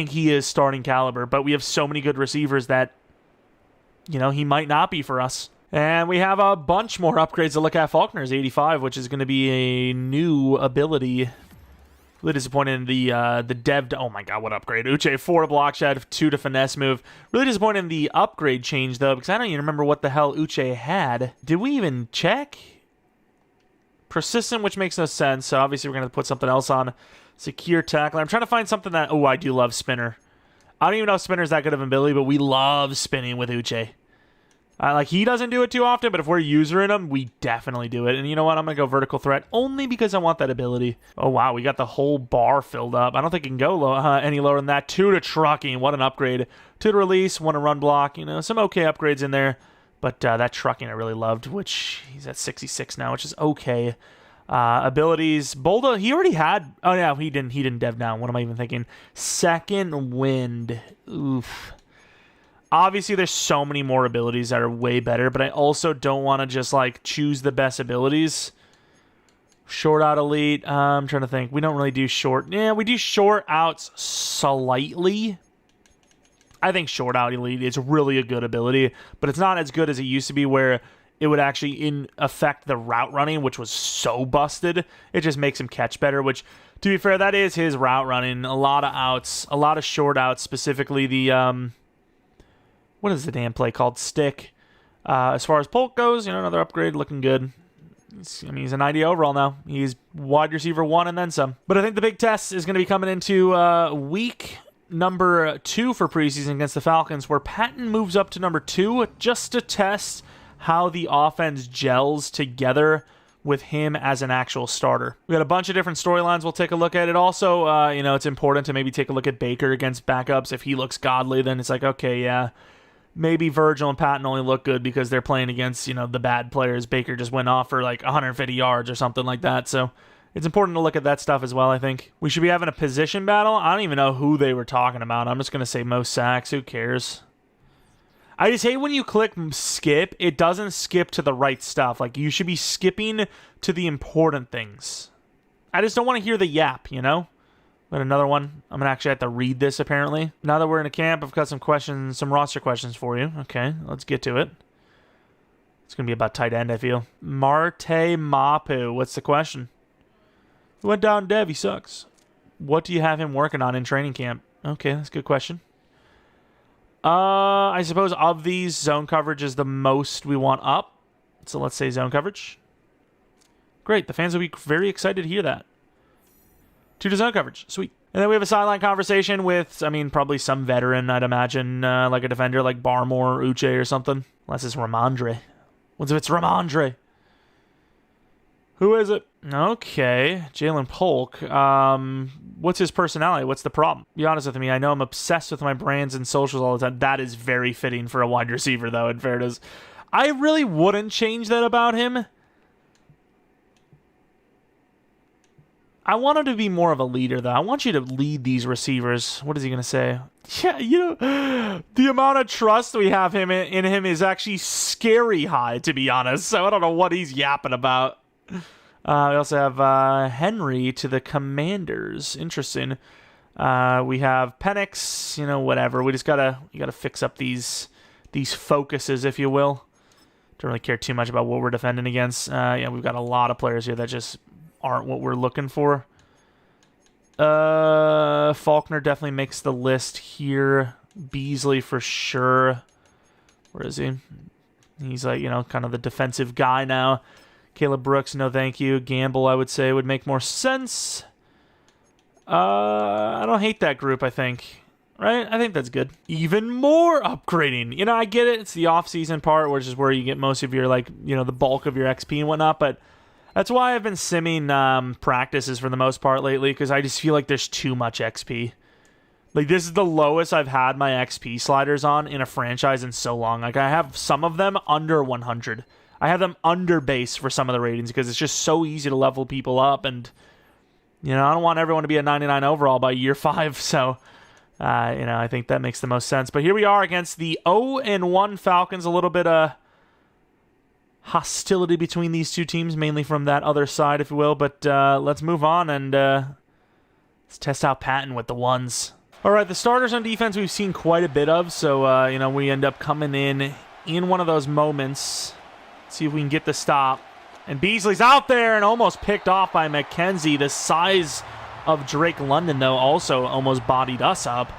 he is starting caliber, but we have so many good receivers that, you know, he might not be for us. And we have a bunch more upgrades to look at. Faulkner's 85, which is going to be a new ability. Really disappointed in the dev. Oh my God, what upgrade? Uche 4 to block shed, 2 to finesse move. Really disappointed in the upgrade change though, because I don't even remember what the hell Uche had. Did we even check? Persistent, which makes no sense. So obviously we're going to put something else on. Secure tackler. I'm trying to find something that. Oh, I do love spinner. I don't even know if spinner's that good of an ability, but we love spinning with Uche. Like, he doesn't do it too often, but if we're usering him, we definitely do it. And you know what? I'm going to go vertical threat only because I want that ability. Oh, wow. We got the whole bar filled up. I don't think it can go any lower than that. 2 to trucking. What an upgrade. 2 to release, 1 to run block. You know, some okay upgrades in there. But that trucking I really loved, which he's at 66 now, which is okay. Abilities. Bolda, he already had... Oh, yeah, he didn't dev down. What am I even thinking? Second Wind. Oof. Obviously, there's so many more abilities that are way better, but I also don't want to just, like, choose the best abilities. Short out elite. I'm trying to think. We don't really do short. Yeah, we do short outs slightly. I think short out elite is really a good ability, but it's not as good as it used to be where it would actually affect the route running, which was so busted. It just makes him catch better, which, to be fair, that is his route running. A lot of outs, a lot of short outs, specifically the... what is the damn play called? Stick. As far as Polk goes, another upgrade, looking good. He's an 90 overall now. He's wide receiver 1 and then some. But I think the big test is going to be coming into week number 2 for preseason against the Falcons, where Patton moves up to number 2 just to test how the offense gels together with him as an actual starter. We got a bunch of different storylines we'll take a look at. It also, it's important to maybe take a look at Baker against backups. If he looks godly, then it's like, okay, yeah, maybe Virgil and Patton only look good because they're playing against, the bad players. Baker just went off for like 150 yards or something like that. So it's important to look at that stuff as well, I think. We should be having a position battle. I don't even know who they were talking about. I'm just going to say most sacks. Who cares? I just hate when you click skip, it doesn't skip to the right stuff. Like, you should be skipping to the important things. I just don't want to hear the yap, But another one. I'm going to actually have to read this, apparently. Now that we're in a camp, I've got some questions, some roster questions for you. Okay, let's get to it. It's going to be about tight end, I feel. Marte Mapu. What's the question? He went down dev. He sucks. What do you have him working on in training camp? Okay, that's a good question. I suppose of these, zone coverage is the most we want up. So let's say zone coverage. Great. The fans will be very excited to hear that. 2 to zone coverage. Sweet. And then we have a sideline conversation with, probably some veteran, I'd imagine, like a defender like Barmore, Uche, or something. Unless it's Ramondre. What if it's Ramondre? Who is it? Okay. Jalen Polk. What's his personality? What's the problem? Be honest with me. I know I'm obsessed with my brands and socials all the time. That is very fitting for a wide receiver, though, in fairness. I really wouldn't change that about him. I want him to be more of a leader, though. I want you to lead these receivers. What is he going to say? Yeah, the amount of trust we have in him is actually scary high, to be honest. So I don't know what he's yapping about. We also have Henry to the Commanders. Interesting. We have Penix, whatever. We just you gotta fix up these focuses, if you will. Don't really care too much about what we're defending against. We've got a lot of players here that just aren't what we're looking for. Faulkner definitely makes the list here. Beasley for sure. Where is he? He's like, kind of the defensive guy now. Caleb Brooks, no thank you. Gamble, I would say, would make more sense. I don't hate that group, I think. Right? I think that's good. Even more upgrading. I get it. It's the off-season part, which is where you get most of your, the bulk of your XP and whatnot, but that's why I've been simming practices for the most part lately, because I just feel like there's too much XP. Like, this is the lowest I've had my XP sliders on in a franchise in so long. Like, I have some of them under 100. I have them under base for some of the ratings because it's just so easy to level people up. And, I don't want everyone to be a 99 overall by year 5. So, I think that makes the most sense. But here we are against the 0-1 Falcons. A little bit of hostility between these two teams, mainly from that other side, if you will. But let's move on and let's test out Patton with the ones. All right, the starters on defense we've seen quite a bit of. So, we end up coming in one of those moments. See if we can get the stop. And Beasley's out there and almost picked off by McKenzie. The size of Drake London, though, also almost bodied us up.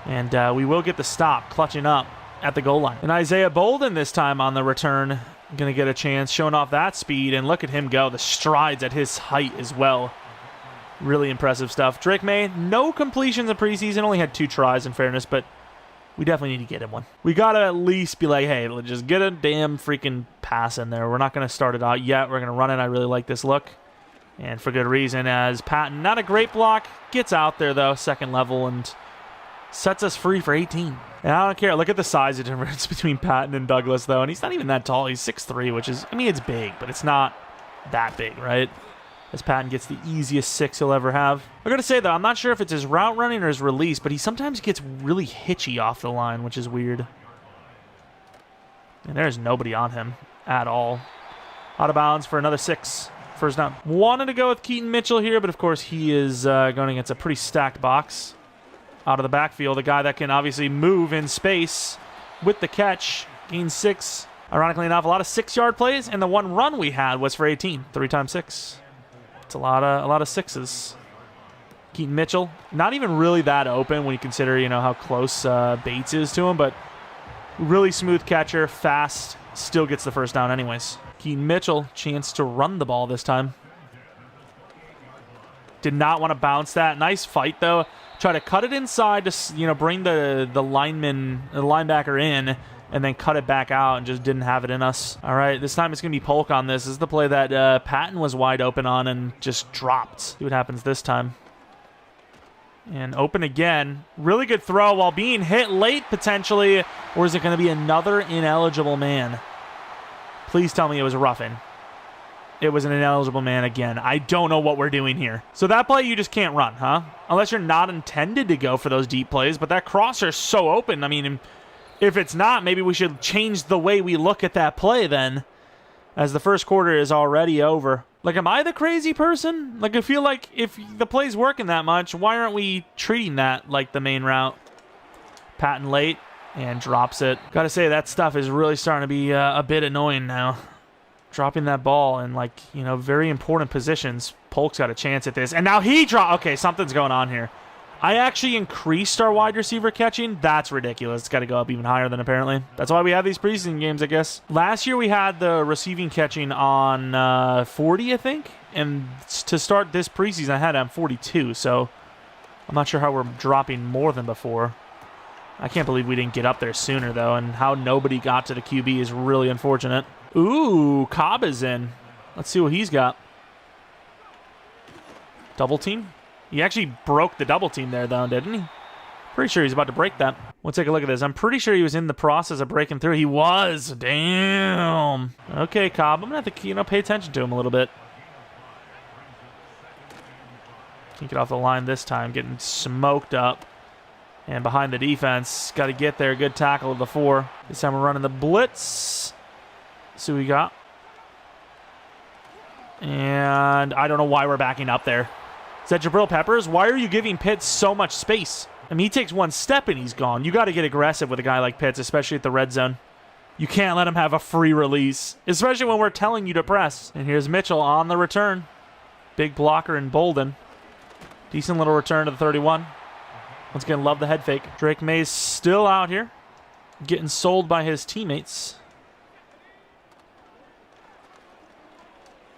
And we will get the stop, clutching up at the goal line. And Isaiah Bolden this time on the return, going to get a chance, showing off that speed. And look at him go. The strides at his height as well. Really impressive stuff. Drake May, no completions in preseason. Only had 2 tries, in fairness, but we definitely need to get him one. We got to at least be like, hey, let's just get a damn freaking pass in there. We're not going to start it out yet. We're going to run it. I really like this look. And for good reason, as Patton, not a great block, gets out there, though, second level, and sets us free for 18. And I don't care. Look at the size of difference between Patton and Douglas, though. And he's not even that tall. He's 6'3", which is, it's big, but it's not that big, right? as Patton gets the easiest 6 he'll ever have. I gotta say, though, I'm not sure if it's his route running or his release, but he sometimes gets really hitchy off the line, which is weird. And there's nobody on him at all. Out of bounds for another 6. First down. Wanted to go with Keaton Mitchell here, but of course he is going against a pretty stacked box. Out of the backfield, a guy that can obviously move in space with the catch. Gains 6. Ironically enough, a lot of 6-yard plays, and the one run we had was for 18. 3 times 6. It's a lot of 6s. Keaton Mitchell, not even really that open when you consider, you know, how close Bates is to him, but really smooth catcher, fast, still gets the first down anyways. Keaton Mitchell, chance to run the ball this time. Did not want to bounce that. Nice fight, though. Try to cut it inside to, you know, bring the linebacker in, and then cut it back out, and just didn't have it in us. All right, this time it's going to be Polk on this. This is the play that Patton was wide open on and just dropped. See what happens this time. And open again. Really good throw while being hit late, potentially. Or is it going to be another ineligible man? Please tell me it was a roughing. It was an ineligible man again. I don't know what we're doing here. So that play you just can't run, huh? Unless you're not intended to go for those deep plays. But that crosser's so open. I mean, if it's not, maybe we should change the way we look at that play then. As the first quarter is already over. Like, am I the crazy person? Like, I feel like if the play's working that much, why aren't we treating that like the main route? Patton late and drops it. Gotta say, that stuff is really starting to be a bit annoying now. Dropping that ball in, like, you know, very important positions. Polk's got a chance at this. And now he okay, something's going on here. I actually increased our wide receiver catching. That's ridiculous. It's got to go up even higher than apparently. That's why we have these preseason games, I guess. Last year we had the receiving catching on 40, I think. And to start this preseason, I had it on 42. So I'm not sure how we're dropping more than before. I can't believe we didn't get up there sooner, though. And how nobody got to the QB is really unfortunate. Ooh, Cobb is in. Let's see what he's got. Double team? He actually broke the double team there, though, didn't he? Pretty sure he's about to break that. We'll take a look at this. I'm pretty sure he was in the process of breaking through. He was. Damn. Okay, Cobb. I'm going to have to, you know, pay attention to him a little bit. Can't get off the line this time. Getting smoked up. And behind the defense. Got to get there. Good tackle of the 4. This time we're running the blitz. See what we got. And I don't know why we're backing up there. Is that Jabril Peppers? Why are you giving Pitts so much space? I mean, he takes one step and he's gone. You got to get aggressive with a guy like Pitts, especially at the red zone. You can't let him have a free release, especially when we're telling you to press. And here's Mitchell on the return. Big blocker in Bolden. Decent little return to the 31. Once again, love the head fake. Drake May's still out here, getting sold by his teammates.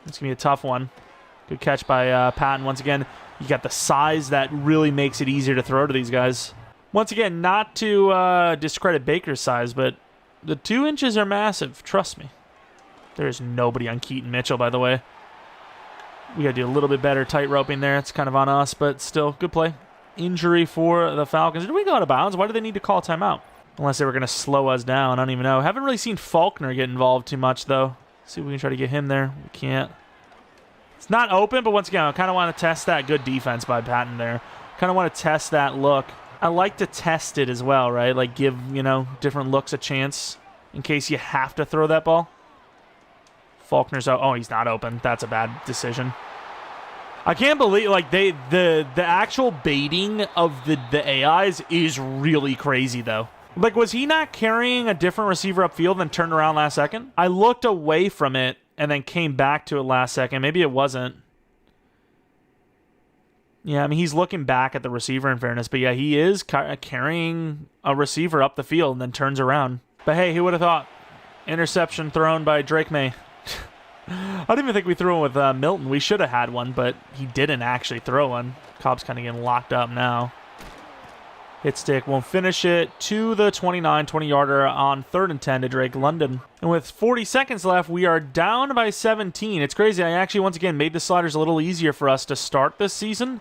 It's going to be a tough one. Good catch by Patton. Once again, you got the size that really makes it easier to throw to these guys. Once again, not to discredit Baker's size, but the 2 inches are massive. Trust me. There's nobody on Keaton Mitchell, by the way. We got to do a little bit better tight roping there. It's kind of on us, but still, good play. Injury for the Falcons. Did we go out of bounds? Why do they need to call timeout? Unless they were going to slow us down. I don't even know. Haven't really seen Faulkner get involved too much, though. See if we can try to get him there. We can't. It's not open, but once again, I kind of want to test that good defense by Patton there. Kind of want to test that look. I like to test it as well, right? Like give, you know, different looks a chance in case you have to throw that ball. Faulkner's out. Oh, he's not open. That's a bad decision. I can't believe, like, the actual baiting of the AIs is really crazy, though. Like, was he not carrying a different receiver upfield and turned around last second? I looked away from it and then came back to it last second. Maybe it wasn't. Yeah, I mean, he's looking back at the receiver in fairness. But yeah, he is carrying a receiver up the field and then turns around. But hey, who would have thought? Interception thrown by Drake May. I don't even think we threw one with Milton. We should have had one, but he didn't actually throw one. Cobb's kind of getting locked up now. Hit stick, won't finish it to the 29, 20-yarder on 3rd and 10 to Drake London. And with 40 seconds left, we are down by 17. It's crazy. I actually, once again, made the sliders a little easier for us to start this season.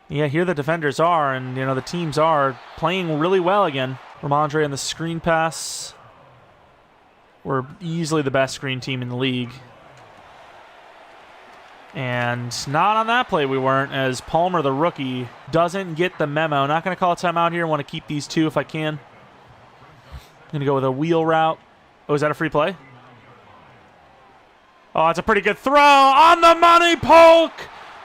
Yeah, here the defenders are, and, you know, the teams are playing really well again. Ramondre on the screen pass. We're easily the best screen team in the league. And not on that play we weren't, as Palmer, the rookie, doesn't get the memo. Not going to call a timeout here. Want to keep these two if I can. Going to go with a wheel route. Oh, is that a free play? Oh, it's a pretty good throw. On the money, Polk!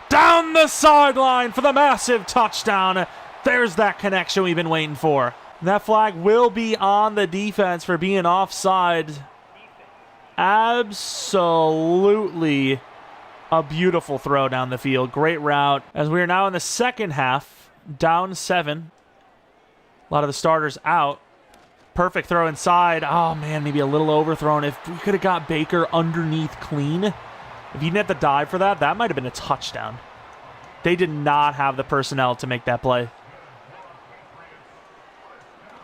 Down the sideline for the massive touchdown. There's that connection we've been waiting for. That flag will be on the defense for being offside. Absolutely a beautiful throw down the field. Great route. As we are now in the second half, down 7. A lot of the starters out. Perfect throw inside. Oh, man, maybe a little overthrown. If we could have got Baker underneath clean, if he didn't have to dive for that, that might have been a touchdown. They did not have the personnel to make that play.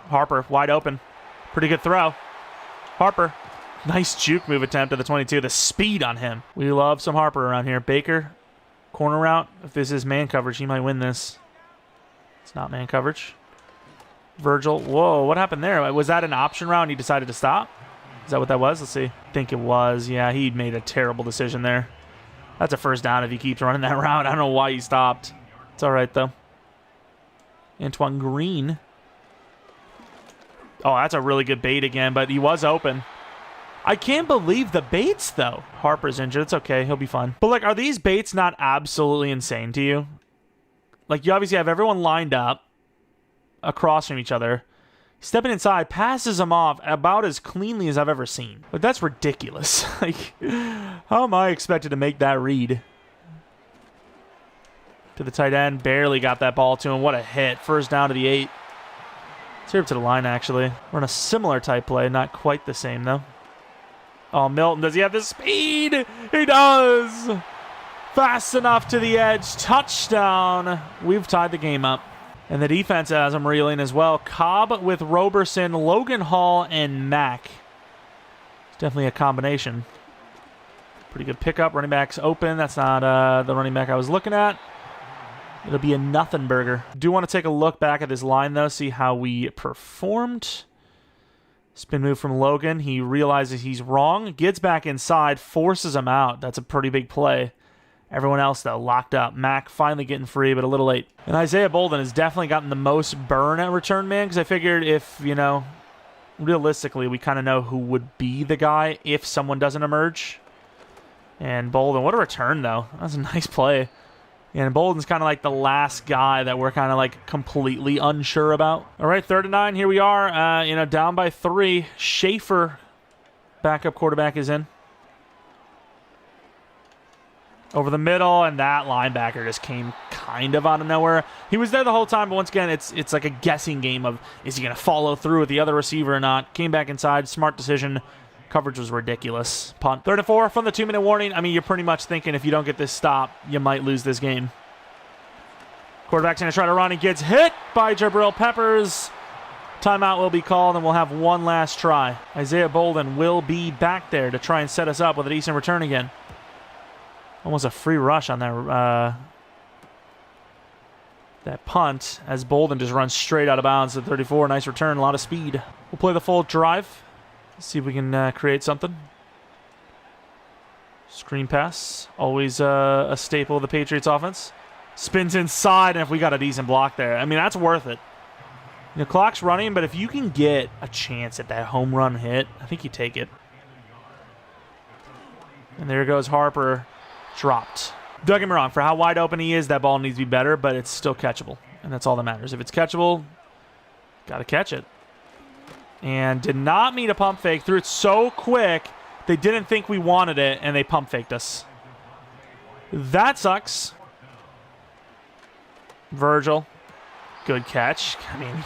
Harper, wide open. Pretty good throw. Harper. Nice juke move attempt at the 22. The speed on him. We love some Harper around here. Baker, corner route. If this is man coverage, he might win this. It's not man coverage. Virgil. Whoa, what happened there? Was that an option route and he decided to stop? Is that what that was? Let's see. I think it was. Yeah, he made a terrible decision there. That's a first down if he keeps running that route. I don't know why he stopped. It's all right, though. Antoine Green. Oh, that's a really good bait again, but he was open. I can't believe the baits, though. Harper's injured. It's okay. He'll be fine. But, like, are these baits not absolutely insane to you? Like, you obviously have everyone lined up across from each other. Stepping inside, passes him off about as cleanly as I've ever seen. But that's ridiculous. Like, how am I expected to make that read? To the tight end. Barely got that ball to him. What a hit. First down to the 8. Let's hear up to the line, actually. Run a similar type play. Not quite the same, though. Oh, Milton, does he have the speed? He does! Fast enough to the edge. Touchdown. We've tied the game up. And the defense has him reeling as well. Cobb with Roberson, Logan Hall, and Mack. It's definitely a combination. Pretty good pickup. Running back's open. That's not the running back I was looking at. It'll be a nothing burger. Do want to take a look back at this line, though, see how we performed. Spin move from Logan. He realizes he's wrong. Gets back inside. Forces him out. That's a pretty big play. Everyone else, though, locked up. Mack finally getting free, but a little late. And Isaiah Bolden has definitely gotten the most burn at return man, because I figured if, you know, realistically, we kind of know who would be the guy if someone doesn't emerge. And Bolden, what a return, though. That was a nice play. And Bolden's kind of like the last guy that we're kind of like completely unsure about. All right, 3rd and 9. Here we are, you know, down by 3. Schaefer, backup quarterback, is in. Over the middle, and that linebacker just came kind of out of nowhere. He was there the whole time, but once again, it's like a guessing game of, is he going to follow through with the other receiver or not? Came back inside, smart decision. Coverage was ridiculous. Punt. 3rd and 4 from the 2-minute warning. I mean, you're pretty much thinking if you don't get this stop, you might lose this game. Quarterback's going to try to run. He gets hit by Jabril Peppers. Timeout will be called, and we'll have one last try. Isaiah Bolden will be back there to try and set us up with a decent return again. Almost a free rush on that punt as Bolden just runs straight out of bounds at 34. Nice return, a lot of speed. We'll play the full drive. See if we can create something. Screen pass, always a staple of the Patriots offense. Spins inside, and if we got a decent block there, I mean, that's worth it. The clock's running, but if you can get a chance at that home run hit, I think you take it. And there goes Harper. Dropped. Don't get me wrong, for how wide open he is, that ball needs to be better, but it's still catchable. And that's all that matters. If it's catchable, got to catch it. And did not mean a pump fake. Threw it so quick, they didn't think we wanted it, and they pump faked us. That sucks. Virgil. Good catch. I mean, you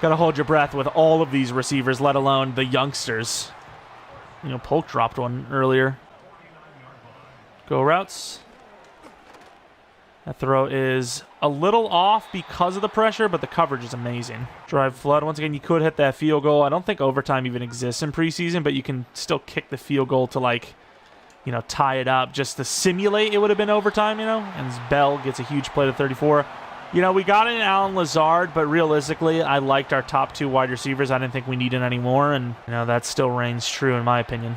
gotta hold your breath with all of these receivers, let alone the youngsters. You know, Polk dropped one earlier. Go routes. That throw is a little off because of the pressure, but the coverage is amazing. Drive flood. Once again, you could hit that field goal. I don't think overtime even exists in preseason, but you can still kick the field goal to, like, you know, tie it up just to simulate it would have been overtime, you know? And Bell gets a huge play to 34. You know, we got in Alan Lazard, but realistically, I liked our top 2 wide receivers. I didn't think we needed any more, and, you know, that still reigns true in my opinion.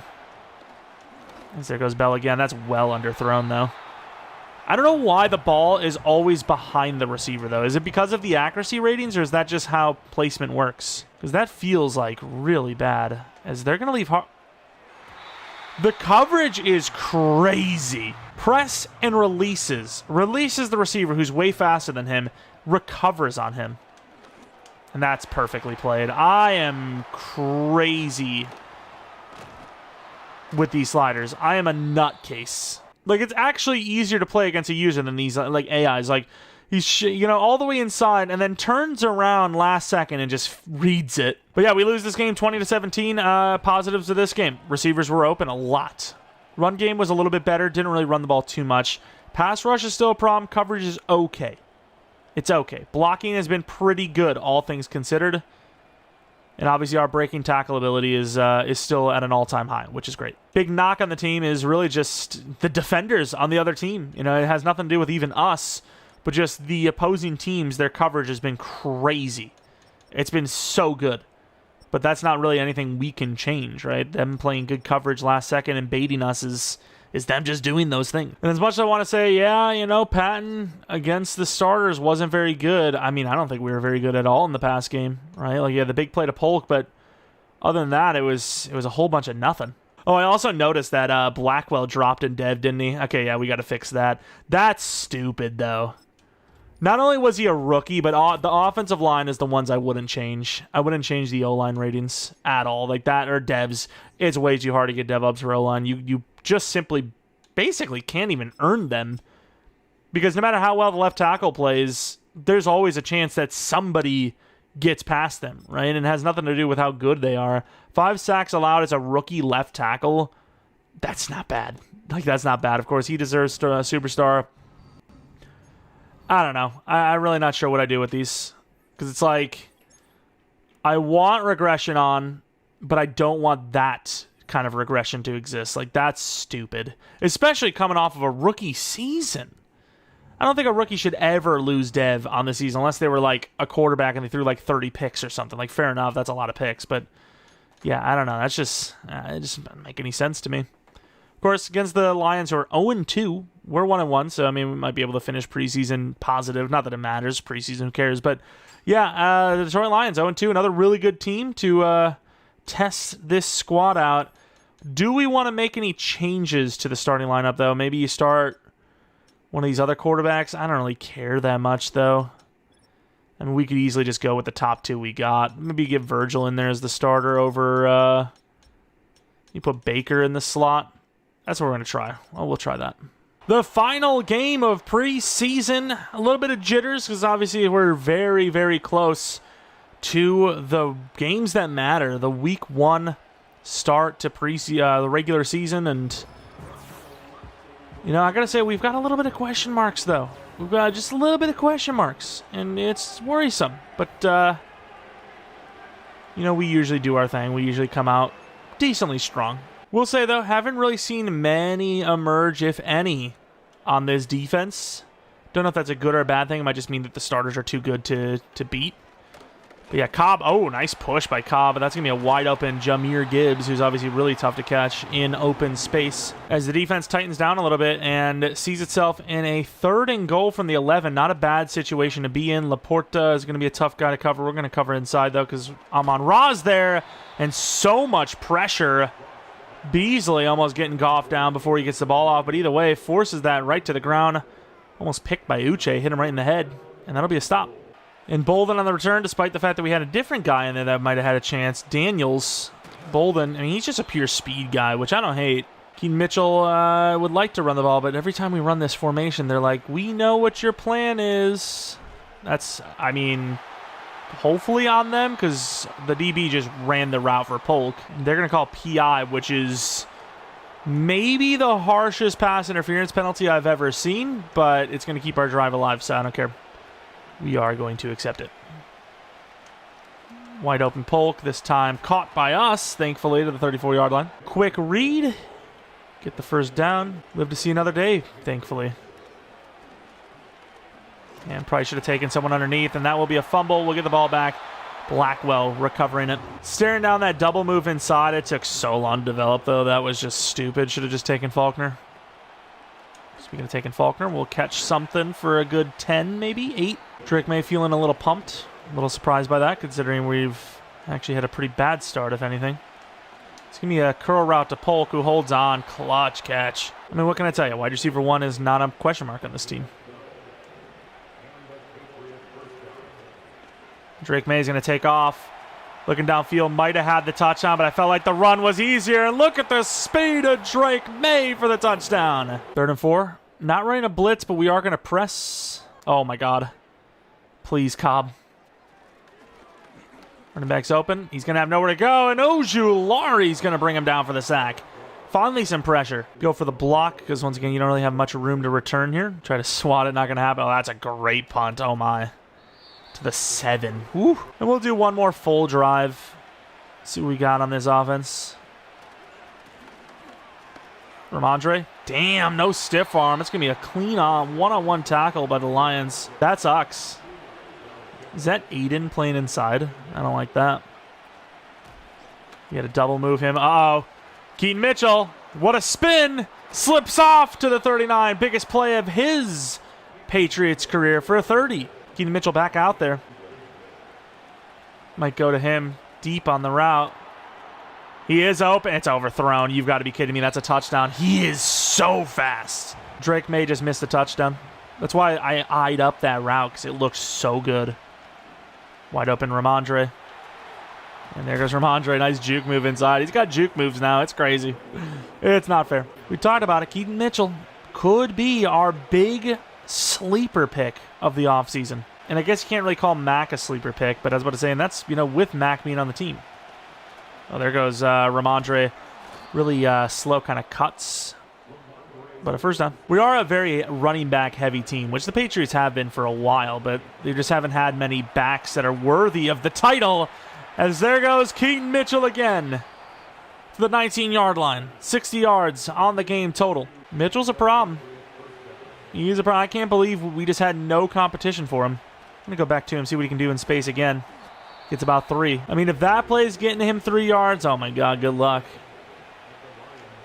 As there goes Bell again. That's well underthrown, though. I don't know why the ball is always behind the receiver, though. Is it because of the accuracy ratings, or is that just how placement works? Because that feels like really bad. As they're going to leave... The coverage is crazy. Press and releases. Releases the receiver, who's way faster than him. Recovers on him. And that's perfectly played. I am crazy with these sliders. I am a nutcase. Like, it's actually easier to play against a user than these, like, AIs. Like, he's, you know, all the way inside and then turns around last second and just reads it. But yeah, we lose this game 20-17. Positives of this game. Receivers were open a lot. Run game was a little bit better. Didn't really run the ball too much. Pass rush is still a problem. Coverage is okay. It's okay. Blocking has been pretty good, all things considered. And obviously our breaking tackle ability is still at an all-time high, which is great. Big knock on the team is really just the defenders on the other team. You know, it has nothing to do with even us, but just the opposing teams. Their coverage has been crazy. It's been so good. But that's not really anything we can change, right? Them playing good coverage last second and baiting us is them just doing those things. And as much as I want to say, yeah, you know, Patton against the starters wasn't very good. I mean, I don't think we were very good at all in the past game, right? Like, yeah, the big play to Polk, but other than that, it was a whole bunch of nothing. Oh, I also noticed that Blackwell dropped in dev, didn't he? Okay, yeah, we got to fix that. That's stupid, though. Not only was he a rookie, but the offensive line is the ones I wouldn't change. I wouldn't change the O-line ratings at all. Like that or devs. It's way too hard to get dev ups for O-line. You just simply basically can't even earn them. Because no matter how well the left tackle plays, there's always a chance that somebody gets past them, right? And it has nothing to do with how good they are. 5 sacks allowed as a rookie left tackle. That's not bad. Like, that's not bad. Of course, he deserves a superstar. I don't know. I'm really not sure what I do with these. Because it's like, I want regression on, but I don't want that kind of regression to exist. Like, that's stupid. Especially coming off of a rookie season. I don't think a rookie should ever lose dev on the season unless they were like a quarterback and they threw like 30 picks or something. Like, fair enough, that's a lot of picks. But, yeah, I don't know. That's just, it just doesn't make any sense to me. Of course, against the Lions, who are 0-2, we're 1-1, so I mean we might be able to finish preseason positive. Not that it matters, preseason, who cares? But yeah, the Detroit Lions 0-2, another really good team to test this squad out. Do we want to make any changes to the starting lineup though? Maybe you start one of these other quarterbacks. I don't really care that much though. I mean, we could easily just go with the top 2 we got. Maybe get Virgil in there as the starter over. You put Baker in the slot. That's what we're going to try. Well, we'll try that. The final game of preseason. A little bit of jitters because obviously we're very, very close to the games that matter. The week 1 start to the regular season. And, you know, I got to say, we've got a little bit of question marks, though. We've got just a little bit of question marks. And it's worrisome. But, you know, we usually do our thing. We usually come out decently strong. Will say, though, haven't really seen many emerge, if any, on this defense. Don't know if that's a good or a bad thing. It might just mean that the starters are too good to beat. But yeah, Cobb. Oh, nice push by Cobb. But that's going to be a wide-open Jahmyr Gibbs, who's obviously really tough to catch in open space. As the defense tightens down a little bit and sees itself in a 3rd and goal from the 11. Not a bad situation to be in. Laporta is going to be a tough guy to cover. We're going to cover inside, though, because Amon-Ra's there. And so much pressure. Beasley almost getting golfed down before he gets the ball off, but either way, forces that right to the ground. Almost picked by Uche, hit him right in the head, and that'll be a stop. And Bolden on the return, despite the fact that we had a different guy in there that might have had a chance. Daniels, Bolden, I mean, he's just a pure speed guy, which I don't hate. Keaton Mitchell would like to run the ball, but every time we run this formation, they're like, we know what your plan is. That's, I mean, hopefully on them, because the DB just ran the route for Polk. They're going to call PI, which is maybe the harshest pass interference penalty I've ever seen, but it's going to keep our drive alive, so I don't care. We are going to accept it. Wide open Polk, this time caught by us, thankfully, to the 34-yard line. Quick read. Get the first down. Live to see another day, thankfully. And probably should have taken someone underneath, and that will be a fumble. We'll get the ball back. Blackwell recovering it. Staring down that double move inside. It took so long to develop, though. That was just stupid. Should have just taken Faulkner. Speaking of taking Faulkner, we'll catch something for a good 10, maybe 8. Drake May feeling a little pumped. A little surprised by that, considering we've actually had a pretty bad start, if anything. It's going to be a curl route to Polk, who holds on. Clutch catch. I mean, what can I tell you? Wide receiver 1 is not a question mark on this team. Drake May is going to take off. Looking downfield, might have had the touchdown, but I felt like the run was easier. And look at the speed of Drake May for the touchdown. 3rd and 4. Not running a blitz, but we are going to press. Oh, my God. Please, Cobb. Running back's open. He's going to have nowhere to go, and Ojulari's going to bring him down for the sack. Finally, some pressure. Go for the block, because once again, you don't really have much room to return here. Try to swat it, not going to happen. Oh, that's a great punt. Oh, my. To the 7. Woo. And we'll do one more full drive. See what we got on this offense. Ramondre. Damn, no stiff arm. It's going to be a clean one-on-one tackle by the Lions. That sucks. Is that Aiden playing inside? I don't like that. You got to double move him. Uh-oh. Keaton Mitchell. What a spin. Slips off to the 39. Biggest play of his Patriots career for a 30. Keaton Mitchell back out there. Might go to him deep on the route. He is open. It's overthrown. You've got to be kidding me. That's a touchdown. He is so fast. Drake May just missed the touchdown. That's why I eyed up that route, because it looked so good. Wide open Ramondre. And there goes Ramondre. Nice juke move inside. He's got juke moves now. It's crazy. It's not fair. We talked about it. Keaton Mitchell could be our big sleeper pick of the offseason. And I guess you can't really call Mack a sleeper pick, but I was about to say, and that's, with Mack being on the team. Oh, there goes Ramondre. Really slow kind of cuts. But a first down. We are a very running back heavy team, which the Patriots have been for a while, but they just haven't had many backs that are worthy of the title. As there goes Keaton Mitchell again to the 19-yard line. 60 yards on the game total. Mitchell's a problem. He's a problem. I can't believe we just had no competition for him. I'm going to go back to him, see what he can do in space again. Gets about 3. I mean, if that play is getting him 3 yards, oh my God, good luck.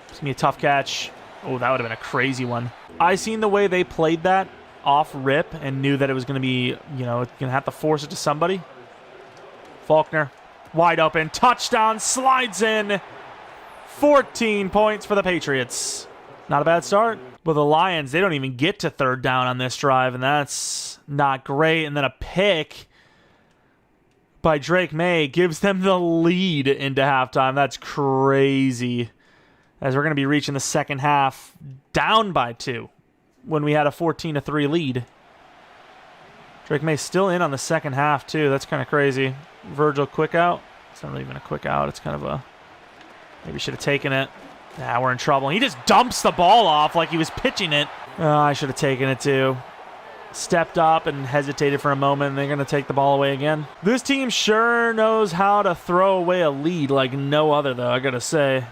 It's going to be a tough catch. Oh, that would have been a crazy one. I seen the way they played that off rip and knew that it was going to be, going to have to force it to somebody. Faulkner, wide open, touchdown, slides in. 14 points for the Patriots. Not a bad start. Well, the Lions, they don't even get to 3rd down on this drive, and that's not great. And then a pick by Drake May gives them the lead into halftime. That's crazy. As we're going to be reaching the second half down by 2 when we had a 14-3 lead. Drake May still in on the second half, too. That's kind of crazy. Virgil quick out. It's not really even a quick out. It's kind of a... Maybe should have taken it. Nah, we're in trouble. He just dumps the ball off like he was pitching it. Oh, I should have taken it, too. Stepped up and hesitated for a moment, and they're going to take the ball away again. This team sure knows how to throw away a lead like no other, though, I got to say.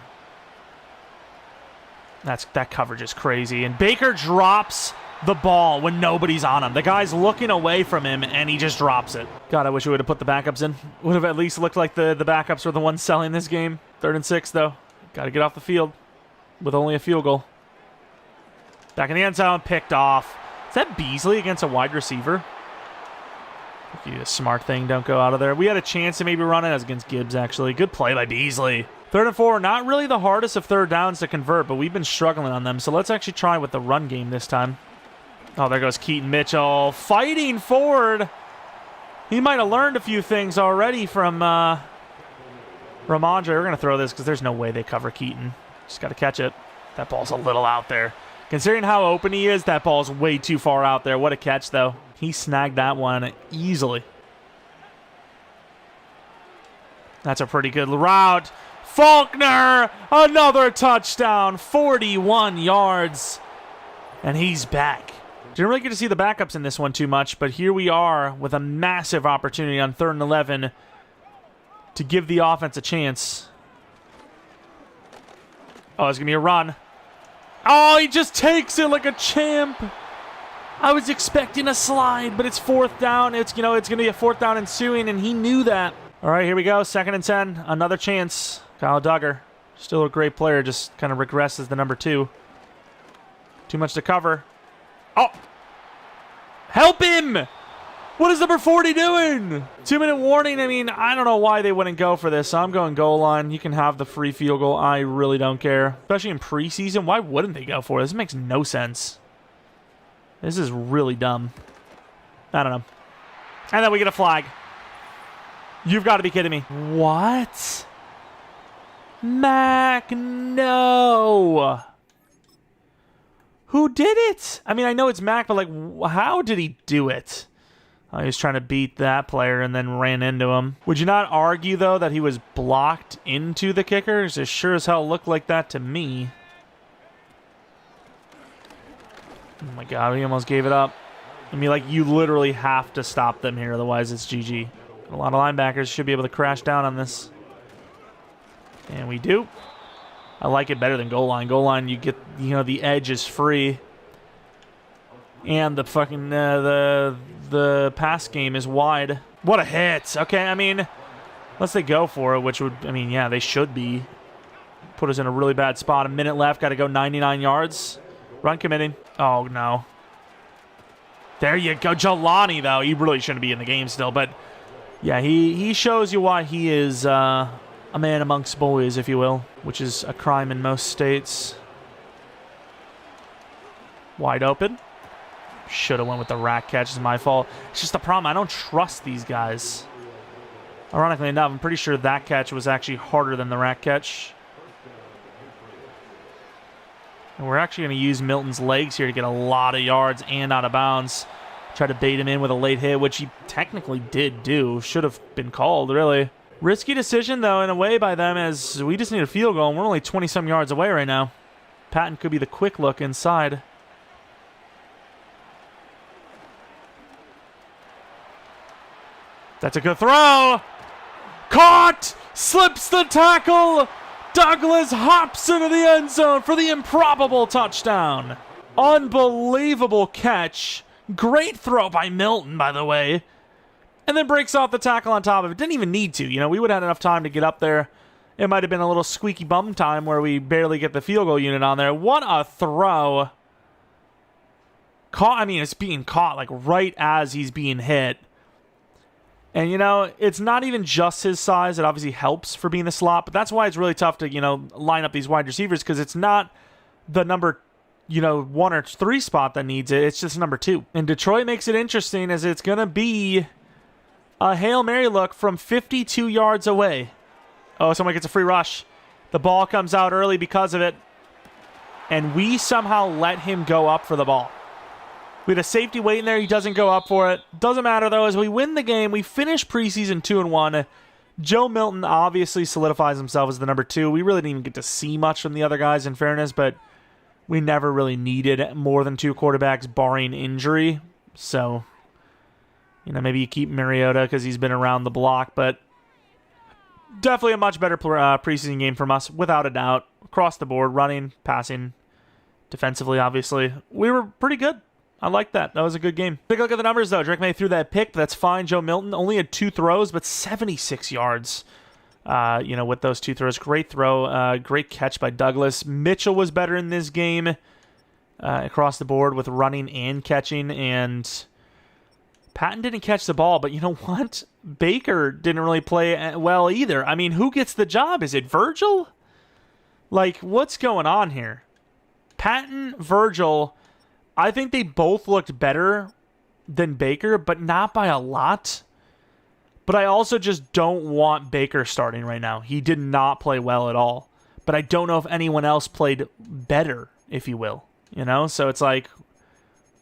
That coverage is crazy. And Baker drops the ball when nobody's on him. The guy's looking away from him, and he just drops it. God, I wish we would have put the backups in. Would have at least looked like the backups were the ones selling this game. 3rd and 6, though. Got to get off the field with only a field goal. Back in the end zone, picked off. Is that Beasley against a wide receiver? You do a smart thing, don't go out of there. We had a chance to maybe run it. That was against Gibbs, actually. Good play by Beasley. 3rd and 4, not really the hardest of 3rd downs to convert, but we've been struggling on them. So let's actually try with the run game this time. Oh, there goes Keaton Mitchell fighting forward. He might have learned a few things already from Ramondre. We're going to throw this because there's no way they cover Keaton. Just got to catch it. That ball's a little out there. Considering how open he is, that ball's way too far out there. What a catch, though. He snagged that one easily. That's a pretty good route. Faulkner, another touchdown, 41 yards, and he's back. Didn't really get to see the backups in this one too much, but here we are with a massive opportunity on 3rd and 11 to give the offense a chance. Oh, it's going to be a run. Oh, he just takes it like a champ. I was expecting a slide, but it's 4th down. It's going to be a 4th down ensuing, and he knew that. All right, here we go. 2nd and 10. Another chance. Kyle Duggar. Still a great player. Just kind of regresses the number 2. Too much to cover. Oh! Help him! What is number 40 doing? 2-minute warning. I mean, I don't know why they wouldn't go for this. So I'm going goal line. You can have the free field goal. I really don't care. Especially in preseason. Why wouldn't they go for it? This makes no sense. This is really dumb. I don't know. And then we get a flag. You've got to be kidding me. What? Mack, no. Who did it? I mean, I know it's Mack, but, like, how did he do it? Oh, he was trying to beat that player and then ran into him. Would you not argue, though, that he was blocked into the kicker? It sure as hell looked like that to me. Oh, my God. He almost gave it up. I mean, like, you literally have to stop them here. Otherwise, it's GG. A lot of linebackers should be able to crash down on this. And we do. I like it better than goal line. Goal line, you get, you know, the edge is free. And the fucking, the pass game is wide. What a hit. Okay, I mean, unless they go for it, which would, I mean, yeah, they should be. Put us in a really bad spot. A minute left. Got to go 99 yards. Run committing. Oh, no. There you go. Jelani, though. He really shouldn't be in the game still. But, yeah, he shows you why he is a man amongst boys, if you will, which is a crime in most states. Wide open. Should have went with the rack catch. It's my fault. It's just the problem. I don't trust these guys. Ironically enough, I'm pretty sure that catch was actually harder than the rack catch. And we're actually going to use Milton's legs here to get a lot of yards and out of bounds. Try to bait him in with a late hit, which he technically did do. Should have been called, really. Risky decision, though, in a way by them, as we just need a field goal, and we're only 20-some yards away right now. Patton could be the quick look inside. That's a good throw. Caught! Slips the tackle! Douglas hops into the end zone for the improbable touchdown. Unbelievable catch. Great throw by Milton, by the way. And then breaks off the tackle on top of it. Didn't even need to. You know, we would have had enough time to get up there. It might have been a little squeaky bum time where we barely get the field goal unit on there. What a throw. Caught, I mean, it's being caught like right as he's being hit. And, you know, it's not even just his size. It obviously helps for being the slot. But that's why it's really tough to, you know, line up these wide receivers. Because it's not the number, you know, 1 or 3 spot that needs it. It's just number 2. And Detroit makes it interesting as it's going to be a Hail Mary look from 52 yards away. Oh, someone gets a free rush. The ball comes out early because of it. And we somehow let him go up for the ball. We had a safety waiting there. He doesn't go up for it. Doesn't matter, though, as we win the game. We finish preseason 2-1. Joe Milton obviously solidifies himself as the number 2. We really didn't even get to see much from the other guys, in fairness, but we never really needed more than 2 quarterbacks, barring injury. So, you know, maybe you keep Mariota because he's been around the block, but definitely a much better preseason game from us, without a doubt. Across the board, running, passing, defensively, obviously. We were pretty good. I like that. That was a good game. Take a look at the numbers, though. Drake May threw that pick, but that's fine. Joe Milton only had 2 throws, but 76 yards, you know, with those 2 throws. Great throw. Great catch by Douglas. Mitchell was better in this game across the board with running and catching, and Patton didn't catch the ball, but you know what? Baker didn't really play well either. I mean, who gets the job? Is it Virgil? Like, what's going on here? Patton, Virgil, I think they both looked better than Baker, but not by a lot. But I also just don't want Baker starting right now. He did not play well at all. But I don't know if anyone else played better, if you will. You know? So it's like,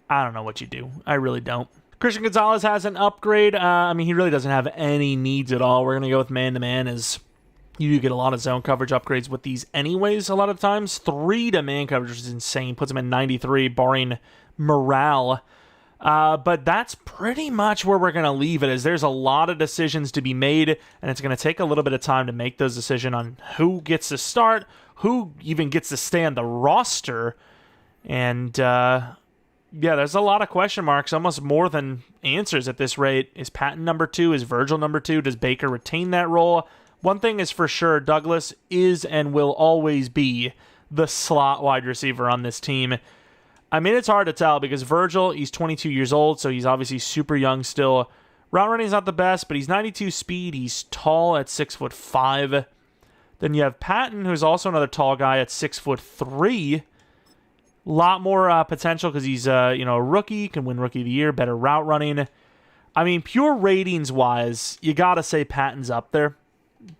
I don't know what you do. I really don't. Christian Gonzalez has an upgrade. I mean, he really doesn't have any needs at all. We're going to go with man-to-man, as you do get a lot of zone coverage upgrades with these anyways a lot of times. 3 to man coverage is insane. Puts him at 93, barring morale. But that's pretty much where we're going to leave it, as there's a lot of decisions to be made, and it's going to take a little bit of time to make those decisions on who gets to start, who even gets to stay on the roster, and Yeah, there's a lot of question marks, almost more than answers at this rate. Is Patton number 2? Is Virgil number 2? Does Baker retain that role? One thing is for sure, Douglas is and will always be the slot wide receiver on this team. I mean, it's hard to tell because Virgil, he's 22 years old, so he's obviously super young still. Route running is not the best, but he's 92 speed. He's tall at 6'5". Then you have Patton, who's also another tall guy at 6'3". Lot more potential because he's a rookie, can win Rookie of the Year, better route running. I mean, pure ratings wise, you gotta say Patton's up there,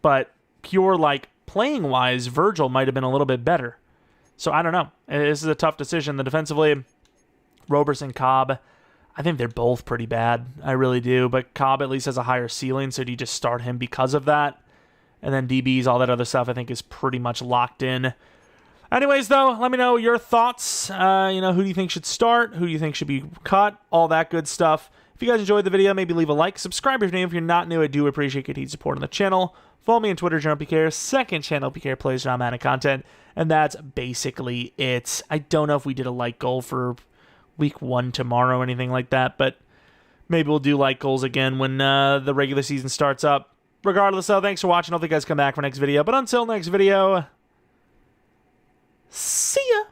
but pure playing wise, Virgil might have been a little bit better. So I don't know. This is a tough decision. The defensively, Roberson, Cobb, I think they're both pretty bad. I really do. But Cobb at least has a higher ceiling, so do you just start him because of that? And then DBs, all that other stuff, I think is pretty much locked in. Anyways, though, let me know your thoughts. Who do you think should start? Who do you think should be cut? All that good stuff. If you guys enjoyed the video, maybe leave a like. Subscribe if you're new. If you're not new, I do appreciate continued support on the channel. Follow me on Twitter, Jeromepkr. Second channel, PK Plays around Madden content. And that's basically it. I don't know if we did a like goal for week 1 tomorrow or anything like that, but maybe we'll do like goals again when the regular season starts up. Regardless, though, thanks for watching. Hope you guys come back for next video. But until next video, see ya!